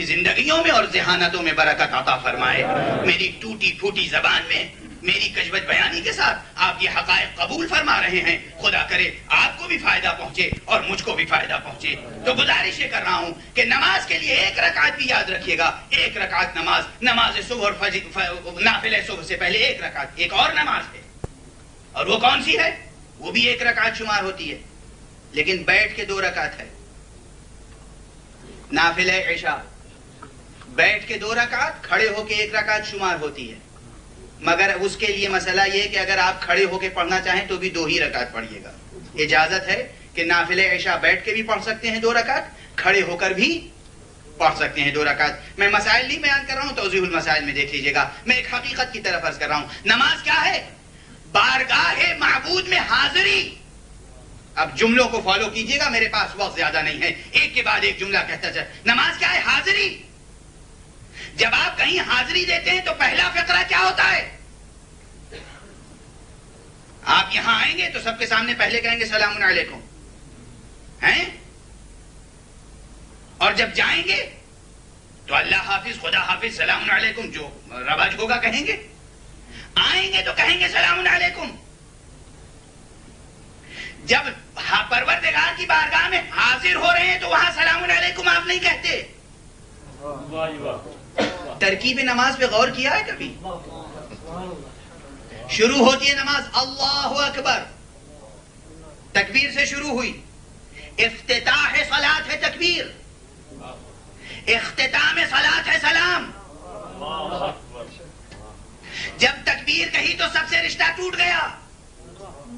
زندگیوں میں اور ذہانتوں میں برکت عطا فرمائے۔ میری ٹوٹی پھوٹی زبان میں میری کجبج بیانی کے ساتھ آپ یہ حقائق قبول فرما رہے ہیں. خدا کرے آپ کو بھی فائدہ پہنچے اور مجھ کو بھی فائدہ پہنچے. تو گزارش یہ کر رہا ہوں کہ نماز کے لیے ایک رکعت بھی یاد رکھیے گا. ایک رکعت نماز صبح اور نافلہ صبح سے پہلے ایک رکعت. ایک اور نماز ہے اور وہ کون سی ہے؟ وہ بھی ایک رکعت شمار ہوتی ہے لیکن بیٹھ کے 2 رکعت ہے. نافلہ عشاء بیٹھ کے 2 رکعت، کھڑے ہو کے 1 رکعت شمار ہوتی ہے. مگر اس کے لیے مسئلہ یہ کہ اگر آپ کھڑے ہو کے پڑھنا چاہیں تو بھی 2 ہی رکعت پڑھیے گا. اجازت ہے کہ نافلہ عشاء بیٹھ کے بھی پڑھ سکتے ہیں 2 رکعت، کھڑے ہو کر بھی پڑھ سکتے ہیں 2 رکعت. میں مسائل نہیں بیان کر رہا ہوں، توضیح المسائل میں دیکھ لیجیے گا. میں ایک حقیقت کی طرف عرض کر رہا ہوں. نماز کیا ہے؟ بارگاہ معبود میں حاضری. اب جملوں کو فالو کیجیے گا، میرے پاس وقت زیادہ نہیں ہے، ایک کے بعد ایک جملہ کہتا چل. نماز کیا ہے؟ حاضری. جب آپ کہیں حاضری دیتے ہیں تو پہلا فقرہ کیا ہوتا ہے؟ آپ یہاں آئیں گے تو سب کے سامنے پہلے کہیں گے سلام علیکم، ہیں؟ اور جب جائیں گے تو اللہ حافظ، خدا حافظ، سلام علیکم جو رواج ہوگا کہیں گے. آئیں گے تو کہیں گے سلام علیکم. جب پروردگار کی بارگاہ میں حاضر ہو رہے ہیں تو وہاں سلام علیکم آپ نہیں کہتے. ترکیب نماز پہ غور کیا ہے کبھی؟ شروع ہوتی ہے نماز اللہ اکبر، تکبیر سے شروع ہوئی. افتتاح صلاۃ ہے تکبیر، اختتام صلاۃ ہے سلام. جب تکبیر کہی تو سب سے رشتہ ٹوٹ گیا،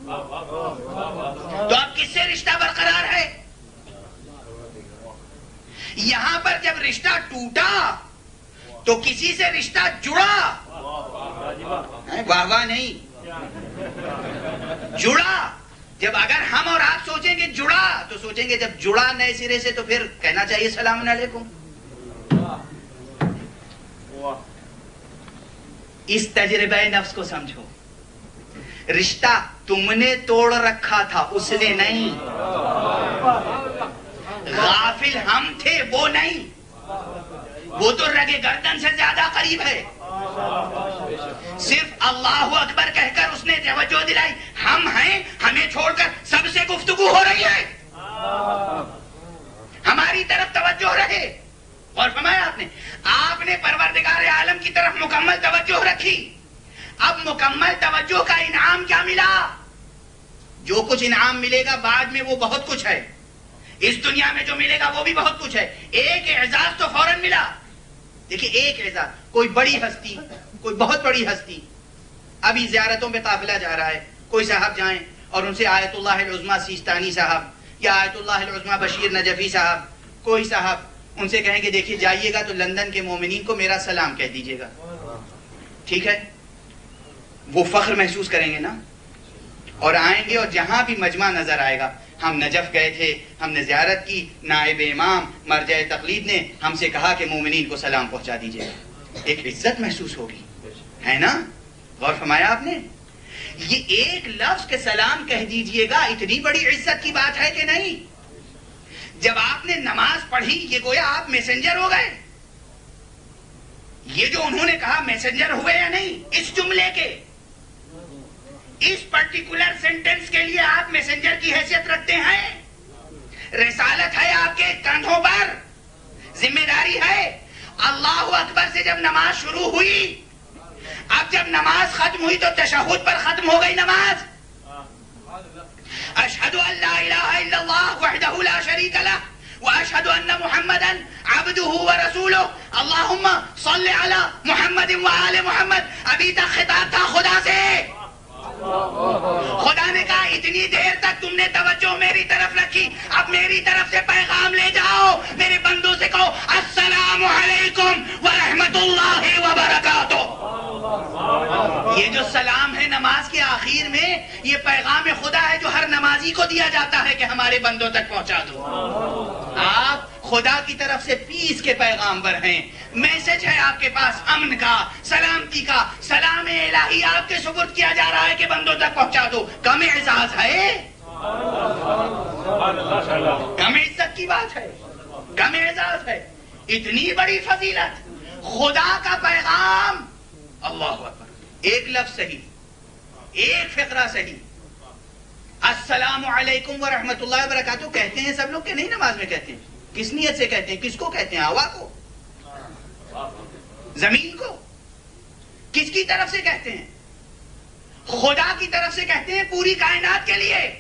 تو اب کس سے رشتہ برقرار ہے؟ یہاں پر جب رشتہ ٹوٹا تو کسی سے رشتہ جڑا. واہ واہ نہیں، جڑا. جب اگر ہم اور آپ سوچیں گے جڑا تو سوچیں گے جب جڑا نئے سرے سے تو پھر کہنا چاہیے سلام علیکم. اس تجربہ نفس کو سمجھو. رشتہ تم نے توڑ رکھا تھا، اس نے نہیں. غافل ہم تھے، وہ نہیں. وہ تو رگے گردن سے زیادہ قریب ہے. صرف اللہ اکبر کہہ کر اس نے توجہ دلائی. ہم ہیں، ہمیں چھوڑ کر سب سے گفتگو ہو رہی ہے، ہماری طرف توجہ رہے. اور فرمایا آپ نے پروردگار عالم کی طرف مکمل توجہ رکھی. اب مکمل توجہ کا انعام کیا ملا؟ جو کچھ انعام ملے گا بعد میں وہ بہت کچھ ہے. اس دنیا میں جو ملے گا وہ بھی بہت کچھ ہے. ایک اعزاز تو فوراً ملا. دیکھیں ایک اعزاز، کوئی بڑی ہستی، کوئی بہت بڑی ہستی، ابھی زیارتوں پہ قافلہ جا رہا ہے، کوئی صاحب جائیں اور ان سے آیت اللہ العظمیٰ سیستانی صاحب یا آیت اللہ العظمیٰ بشیر نجفی صاحب، کوئی صاحب ان سے کہیں گے دیکھیے جائیے گا تو لندن کے مومنین کو میرا سلام کہہ دیجیے گا. ٹھیک ہے، وہ فخر محسوس کریں گے نا. اور آئیں گے اور جہاں بھی مجمع نظر آئے گا، ہم نجف گئے تھے، ہم نے زیارت کی، نائب امام مرجع تقلید نے ہم سے کہا کہ مومنین کو سلام پہنچا دیجیے. ایک عزت محسوس ہوگی، ہے نا؟ غور فرمایا آپ نے؟ یہ ایک لفظ کے سلام کہہ دیجیے گا اتنی بڑی عزت کی بات ہے کہ نہیں؟ جب آپ نے نماز پڑھی یہ گویا آپ میسنجر ہو گئے. یہ جو انہوں نے کہا میسنجر ہوئے یا نہیں، اس جملے کے، اس پرٹیکولر سینٹنس کے لیے آپ میسنجر کی حیثیت رکھتے ہیں. رسالت ہے آپ کے کندھوں پر، ذمہ داری ہے. اللہ اکبر سے جب نماز شروع ہوئی، اب جب نماز ختم ہوئی تو تشہد پر ختم ہو گئی نماز. اشہد ان لا الہ الا اللہ وحدہ لا شریک لہ واشہد ان محمدا عبدہ ورسولہ اللہم صل علی محمد وآل محمد. ابھی تک خطاب تھا خدا سے. خدا نے کہا اتنی دیر تک تم نے توجہ میری طرف رکھی، اب میری طرف سے پیغام لے جاؤ. میرے بندوں سے کہو السلام علیکم ورحمۃ اللہ وبرکاتہ. یہ جو سلام ہے نماز کے آخر میں، یہ پیغام خدا ہے جو ہر نمازی کو دیا جاتا ہے کہ ہمارے بندوں تک پہنچا دو. آپ خدا کی طرف سے پیس کے پیغامبر ہیں. میسج ہے آپ کے پاس امن کا، سلامتی کا. سلام الہی آپ کے سپرد کیا جا رہا ہے کہ بندوں تک پہنچا دو. کم اعزاز ہے؟ کم عزت کی بات ہے؟ کم اعزاز ہے؟ اتنی بڑی فضیلت، خدا کا پیغام. اللہ اکبر. ایک لفظ صحیح، ایک فقرہ صحیح. السلام علیکم ورحمۃ اللہ وبرکاتہ کہتے ہیں سب لوگ کہ نہیں نماز میں کہتے ہیں؟ کس نیت سے کہتے ہیں؟ کس کو کہتے ہیں؟ ہوا کو؟ زمین کو؟ کس کی طرف سے کہتے ہیں؟ خدا کی طرف سے کہتے ہیں پوری کائنات کے لیے.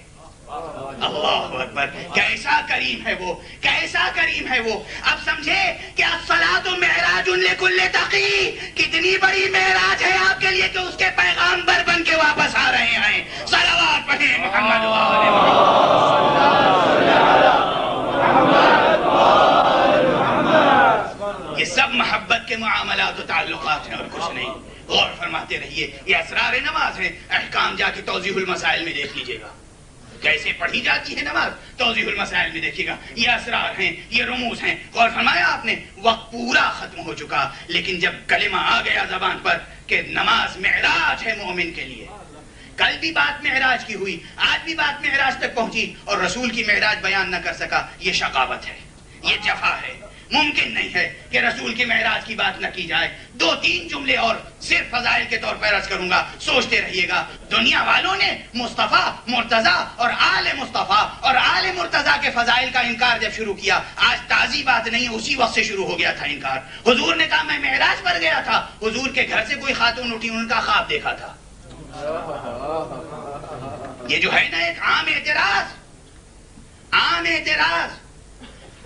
اللہ اکبر، کیسا کریم ہے وہ، کیسا کریم ہے وہ. اب سمجھے کہ الصلاۃ معراج لکل تقی، کتنی بڑی معراج ہے آپ کے لیے کہ اس کے پیغامبر بن کے واپس آ رہے ہیں. صلوات پڑھیں محمد و آل محمد. یہ سب محبت کے معاملات و تعلقات ہیں اور کچھ نہیں. غور فرماتے رہیے. یہ اسرار نماز ہیں. احکام جا کے توضیح المسائل میں دیکھ لیجئے گا کیسے پڑھی جاتی ہے نماز. توضیح المسائل میں دیکھیے گا. یہ اسرار ہیں، یہ رموز ہیں. غور فرمایا آپ نے. وقت پورا ختم ہو چکا، لیکن جب کلمہ آ گیا زبان پر کہ نماز معراج ہے مومن کے لیے. کل بھی بات معراج کی ہوئی، آج بھی بات معراج تک پہنچی اور رسول کی معراج بیان نہ کر سکا. یہ شقاوت ہے، یہ جفا ہے. ممکن نہیں ہے کہ رسول کی معراج کی بات نہ کی جائے. 2-3 جملے اور صرف فضائل کے طور پر عرض کروں گا، سوچتے رہیے گا. دنیا والوں نے مصطفیٰ، مرتضیٰ اور آل مصطفیٰ اور آل مرتضیٰ کے فضائل کا انکار جب شروع کیا، آج تازی بات نہیں ہے، اسی وقت سے شروع ہو گیا تھا انکار. حضور نے کہا میں معراج پر گیا تھا. حضور کے گھر سے کوئی خاتون اٹھی، ان کا خواب دیکھا تھا. یہ جو ہے نا ایک عام اعتراض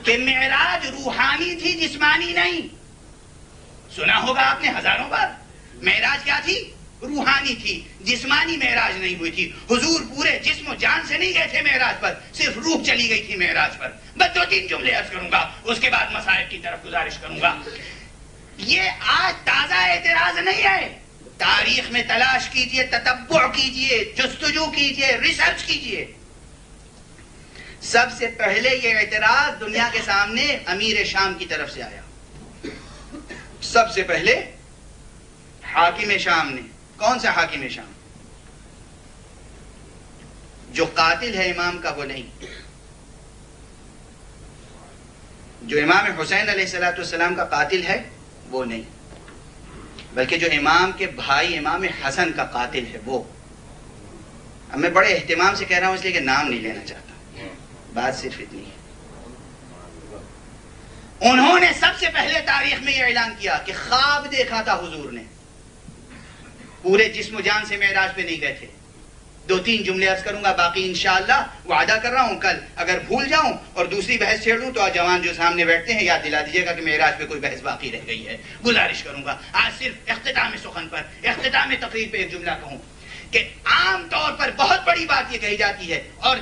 کہ معراج روحانی تھی، جسمانی نہیں. سنا ہوگا آپ نے ہزاروں بار. معراج کیا تھی؟ روحانی تھی، جسمانی معراج نہیں ہوئی تھی. حضور پورے جسم و جان سے نہیں گئے تھے معراج پر، صرف روح چلی گئی تھی معراج پر. بس 2-3 جملے عرض کروں گا، اس کے بعد مسائل کی طرف گزارش کروں گا. یہ آج تازہ اعتراض نہیں ہے. تاریخ میں تلاش کیجئے، تتبع کیجئے، جستجو کیجئے، ریسرچ کیجئے. سب سے پہلے یہ اعتراض دنیا کے سامنے امیر شام کی طرف سے آیا. سب سے پہلے حاکم شام نے. کون سا حاکم شام؟ جو قاتل ہے امام کا وہ نہیں، جو امام حسین علیہ السلام کا قاتل ہے وہ نہیں، بلکہ جو امام کے بھائی امام حسن کا قاتل ہے وہ. اب میں بڑے اہتمام سے کہہ رہا ہوں اس لیے کہ نام نہیں لینا چاہتا، بات صرف اتنی ہے. انہوں نے سب سے پہلے تاریخ میں یہ اعلان کیا کہ خواب دیکھا تھا حضور نے. پورے جسم و جان سے معراج پہ نہیں گئے تھے. 2-3 جملے عرض کروں گا، باقی انشاءاللہ وعدہ کر رہا ہوں کل اگر بھول جاؤں اور دوسری بحث چھیڑ دوں تو آج جوان جو سامنے بیٹھتے ہیں یاد دلا دیجیے گا کہ معراج پہ کوئی بحث باقی رہ گئی ہے. گزارش کروں گا آج صرف اختتام سخن پر، اختتام تقریر پہ ایک جملہ کہوں کہ عام طور پر بہت بڑی بات یہ کہی جاتی ہے اور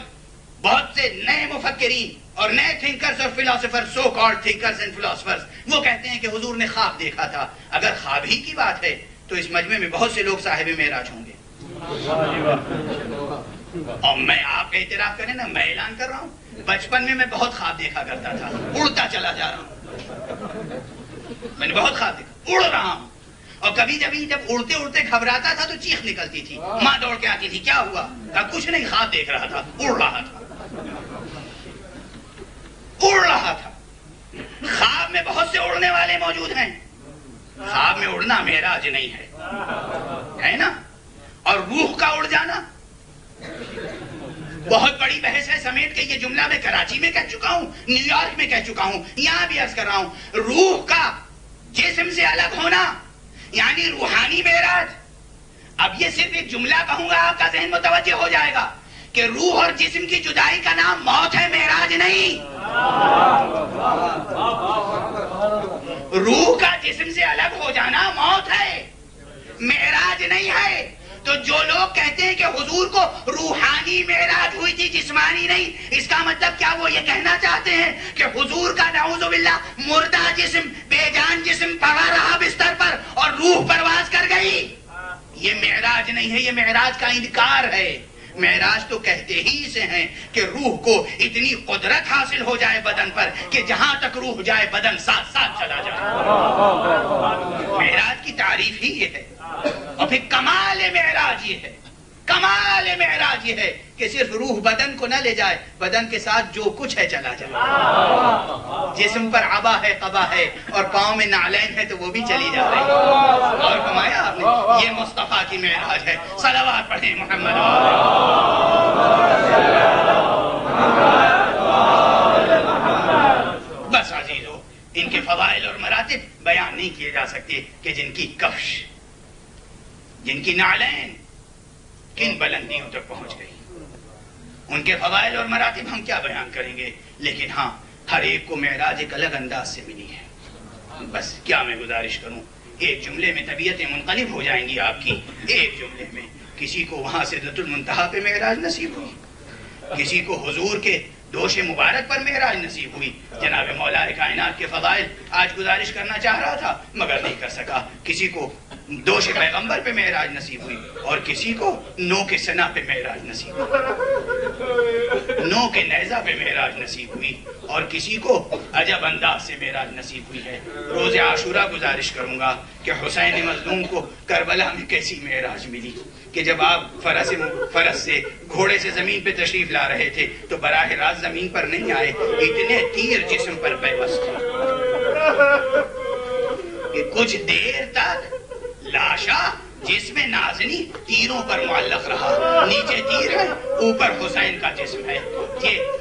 بہت سے نئے مفکرین اور نئے تھنکرز اور philosopher, so called thinkers and philosophers, وہ کہتے ہیں کہ حضور نے خواب دیکھا تھا. اگر خواب ہی کی بات ہے تو اس مجمع میں بہت سے لوگ صاحب معراج ہوں گے. اور میں آپ کا اعتراف کریں نا، میں اعلان کر رہا ہوں بچپن میں میں بہت خواب دیکھا کرتا تھا. اڑتا چلا جا رہا ہوں، میں نے بہت خواب دیکھا، اڑ رہا ہوں. اور کبھی کبھی جب اڑتے اڑتے گھبراتا تھا تو چیخ نکلتی تھی، ماں دوڑ کے آتی تھی، کیا ہوا؟ کہا کچھ نہیں، خواب دیکھ رہا تھا، اڑ رہا تھا. خواب میں بہت سے اڑنے والے موجود ہیں. خواب میں اڑنا معراج نہیں ہے نا. اور روح کا اڑ جانا بہت بڑی بحث ہے. سمیٹ کے یہ جملہ میں کراچی میں کہہ چکا ہوں، نیو یارک میں کہہ چکا ہوں، یہاں بھی عرض کر رہا ہوں. روح کا جسم سے الگ ہونا یعنی روحانی معراج. اب یہ صرف ایک جملہ کہوں گا، آپ کا ذہن متوجہ ہو جائے گا کہ روح اور جسم کی جدائی کا نام موت ہے، معراج نہیں. روح کا جسم سے الگ ہو جانا موت ہے، معراج نہیں ہے. تو جو لوگ کہتے ہیں کہ حضور کو روحانی معراج ہوئی تھی، جسمانی نہیں، اس کا مطلب کیا وہ یہ کہنا چاہتے ہیں کہ حضور کا نعوذ باللہ مردہ جسم، بے جان جسم پڑا رہا بستر پر اور روح پرواز کر گئی؟ یہ معراج نہیں ہے، یہ معراج کا انکار ہے. معراج تو کہتے ہی اسے ہیں کہ روح کو اتنی قدرت حاصل ہو جائے بدن پر کہ جہاں تک روح جائے بدن ساتھ ساتھ چلا جائے. معراج کی تعریف ہی یہ ہے. اور پھر کمال معراج یہ ہے کمال معراج یہ ہے کہ صرف روح بدن کو نہ لے جائے، بدن کے ساتھ جو کچھ ہے چلا جائے. جسم پر عبا ہے، قبا ہے، اور پاؤں میں نعلین ہے تو وہ بھی چلی جا رہی ہے. اور فرمایا آپ نے یہ مصطفیٰ کی معراج ہے. صلوات پڑھیں محمد. بس عزیزو، ان کے فضائل اور مراتب بیان نہیں کیے جا سکتے کہ جن کی کفش، جن کی نعلین کن بلندیوں تک پہنچ گئی. ان کے فضائل اور مراتب ہم کیا بیان کریں گے، لیکن ہاں ہر ایک کو معراج ایک الگ انداز سے ملی ہے. بس کیا میں گزارش کروں، ایک جملے میں طبیعتیں منقلب ہو جائیں گی آپ کی. ایک جملے میں کسی کو وہاں سدرۃ المنتہا پہ معراج نصیب ہوئی، کسی کو حضور کے دوش مبارک پر معراج نصیب ہوئی. جناب مولا کائنات کے فضائل آج گزارش کرنا چاہ رہا تھا مگر نہیں کر سکا. کسی کو دوش پیغمبر پہ معراج نصیب ہوئی، اور کسی کو نو کے سنا پہ معراج نصیب ہوئی، نو کے نیزہ پہ معراج نصیب ہوئی، اور کسی کو عجب انداز سے معراج نصیب ہوئی ہے. روز عاشورہ گزارش کروں گا کہ حسین مظلوم کو کربلا میں کیسی معراج ملی کہ جب آپ فرس سے گھوڑے سے زمین پہ تشریف لا رہے تھے تو براہ راست زمین پر نہیں آئے، اتنے تیر جسم پر پیوست تھے کہ کچھ دیر تک لاشا جسم نازنی تیروں پر معلق رہا. نیچے تیر ہے، اوپر حسین کا جسم ہے.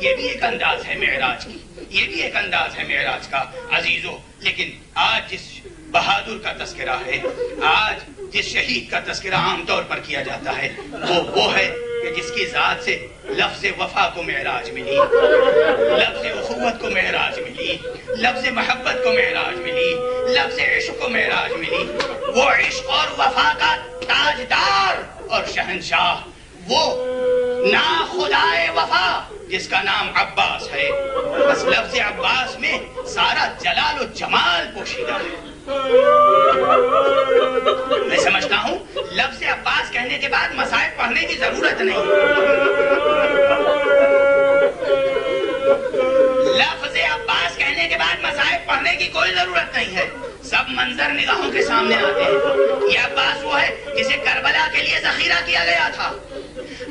یہ بھی ایک انداز ہے معراج کی، یہ بھی ایک انداز ہے معراج کا عزیزو. لیکن آج جس بہادر کا تذکرہ ہے، آج جس شہید کا تذکرہ عام طور پر کیا جاتا ہے، وہ ہے کہ جس کی ذات سے لفظ وفا کو معراج ملی، لفظ اخوت کو معراج ملی، لفظ محبت کو معراج ملی، لفظ عشق کو معراج ملی. وہ عشق اور وفا کا تاجدار اور شہنشاہ، وہ نا خدائے وفا جس کا نام عباس ہے. بس لفظ عباس میں سارا جلال و جمال پوشیدہ ہے. میں سمجھتا ہوں لفظ عباس کہنے کے بعد مصائب پڑھنے کی ضرورت نہیں. لفظ عباس کہنے کے بعد مصائب پڑھنے کی کوئی ضرورت نہیں ہے. سب منظر نگاہوں کے سامنے آتے ہیں. یہ عباس وہ ہے جسے کربلا کے لیے ذخیرہ کیا گیا تھا.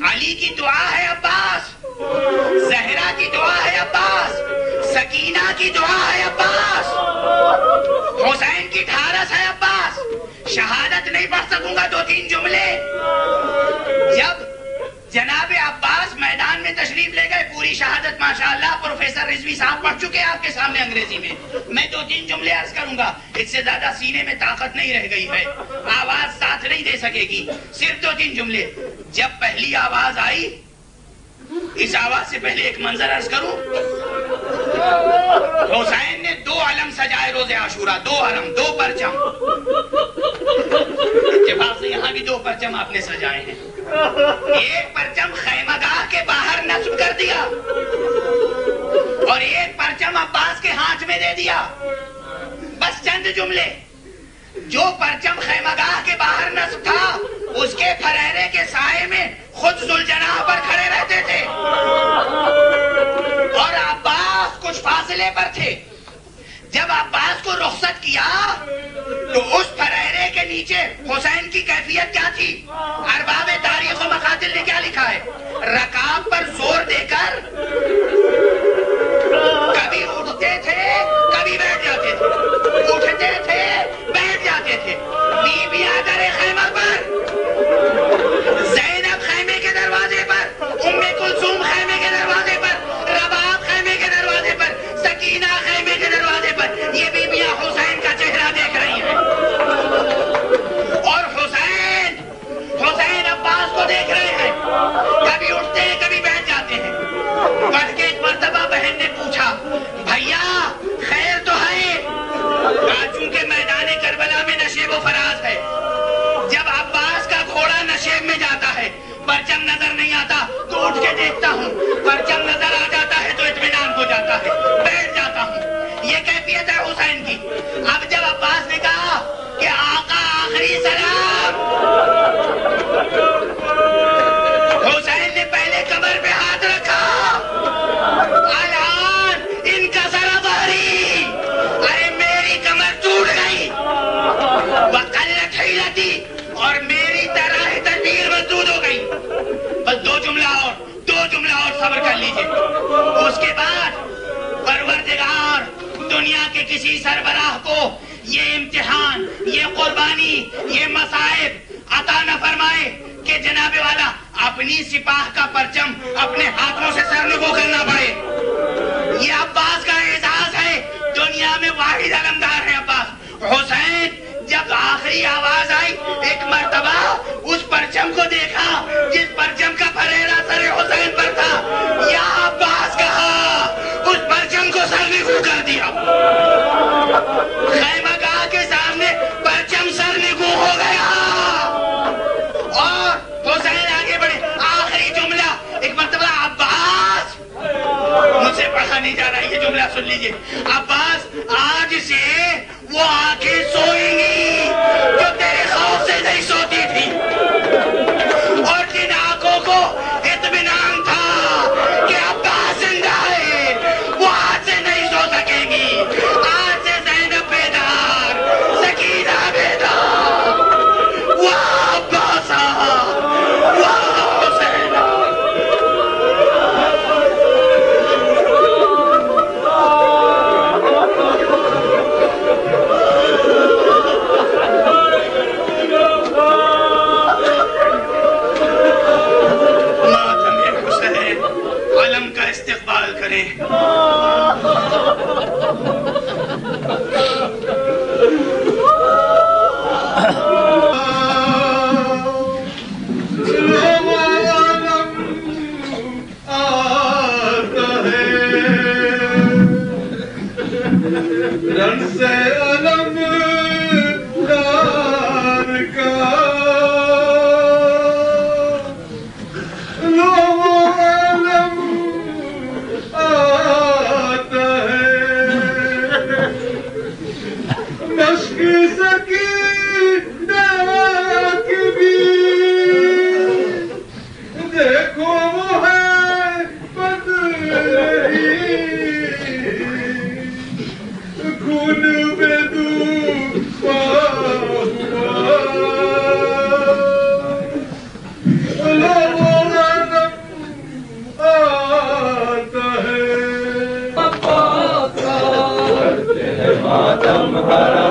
علی کی دعا ہے عباس، زہرا کی دعا ہے عباس، سکینہ کی دعا ہے عباس، حسین کی ڈھارس ہے عباس. شہادت نہیں پڑھ سکوں گا 2-3 جملے. جب جناب عباس میدان میں تشریف لے گئے، پوری شہادت ماشاءاللہ پروفیسر رضوی صاحب پڑھ چکے آپ کے سامنے انگریزی میں 2-3 جملے عرض کروں گا. اس سے زیادہ سینے میں طاقت نہیں رہ گئی ہے، آواز ساتھ نہیں دے سکے گی. صرف 2-3 جملے. جب پہلی آواز آئی، اس آواز سے پہلے ایک منظر عرض کروں. حسین نے 2 علم سجائے روز عاشورہ، 2 علم، 2 پرچم. اتفاق سے یہاں بھی 2 پرچم آپ نے سجائے ہیں. ایک پرچم خیمہ گاہ کے باہر نصب کر دیا اور ایک پرچم عباس کے ہاتھ میں دے دیا. بس چند جملے. جو پرچم خیمہ گاہ کے باہر نصب تھا، اس کے پھریرے کے سائے میں خود ذوالجناح پر کھڑے رہتے تھے، اور عباس کچھ فاصلے پر تھے. جب عباس کو رخصت کیا تو اس پھریرے کے نیچے حسین کی کیفیت کیا تھی؟ ارباب تاریخ و مقاتل نے کیا لکھا ہے؟ رکاب پر زور دے کر کبھی اٹھتے تھے، کبھی بیٹھ جاتے تھے، اٹھتے تھے، بیٹھ جاتے تھے. بی بی آدر خیمہ پر، زینب خیمے کے دروازے پر، ام کلثوم خیمے کے دروازے پر، رباب خیمے کے دروازے پر، سکینہ خیمے کے دروازے پر، یہ بیبیاں حسین کا چہرہ دیکھ رہی ہیں. اور حسین عباس کو دیکھ رہے ہیں. کبھی اٹھتے ہیں، کبھی بیٹھ جاتے ہیں. پڑھ کے ایک مرتبہ بہن نے پوچھا، بھیا خیر تو ہے؟ چونکہ میدان کربلا میں نشیب و فراز ہے. جب عباس کا گھوڑا نشیب میں جاتا ہے، پرچم نظر نہیں آتا تو اٹھ کے دیکھتا ہوں، پرچم نظر آ جاتا ہے تو اطمینان ہو جاتا ہے، بیٹھ جاتا ہوں. یہ کیفیت ہے حسین کی. اب جب عباس نے کہا کہ آقا آخری سلام، حسین نے پہلے کمر پہ ہاتھ رکھا. الان ان کا ذرا ظہری، ارے میری کمر ٹوٹ گئی، وقلت حیلتی، اور میری طرح تدبیر مردود ہو گئی. کسی سربراہ کو یہ امتحان، یہ قربانی، یہ مصائب عطا نہ فرمائے کہ جناب والا اپنی سپاہ کا پرچم اپنے ہاتھوں سے سرنگو کرنا پڑے۔ یہ عباس کا اعزاز ہے، دنیا میں واحد علمدار ہے عباس۔ حسین جب آخری آواز آئی ایک مرتبہ اس پرچم کو دیکھا جس پرچم کا پھریرا سر حسین پر تھا، یا عباس کہا، اس پرچم کو سرنگو کر دیا۔ خیمہ گاہ کے سامنے پرچم سرنگو ہو گیا اور حسین آگے بڑھے۔ آخری جملہ ایک مرتبہ، عباس، مجھ سے پڑھا نہیں جا رہا، یہ جملہ سن لیجئے، عباس آج سے وہ آنکھیں سوئیں گی جو تیرے خوف سے نہیں سوتی تھی، اور جن آنکھوں کو اطمینان تھا کہ عباس زندہ ہے وہ آج سے نہیں سو سکیں گی۔ آج سے زینب بیدار، سکینہ بیدار، واہ عباس، واہ حسین۔ علم کا استقبال کریں۔ رن سے علم دار کا Hare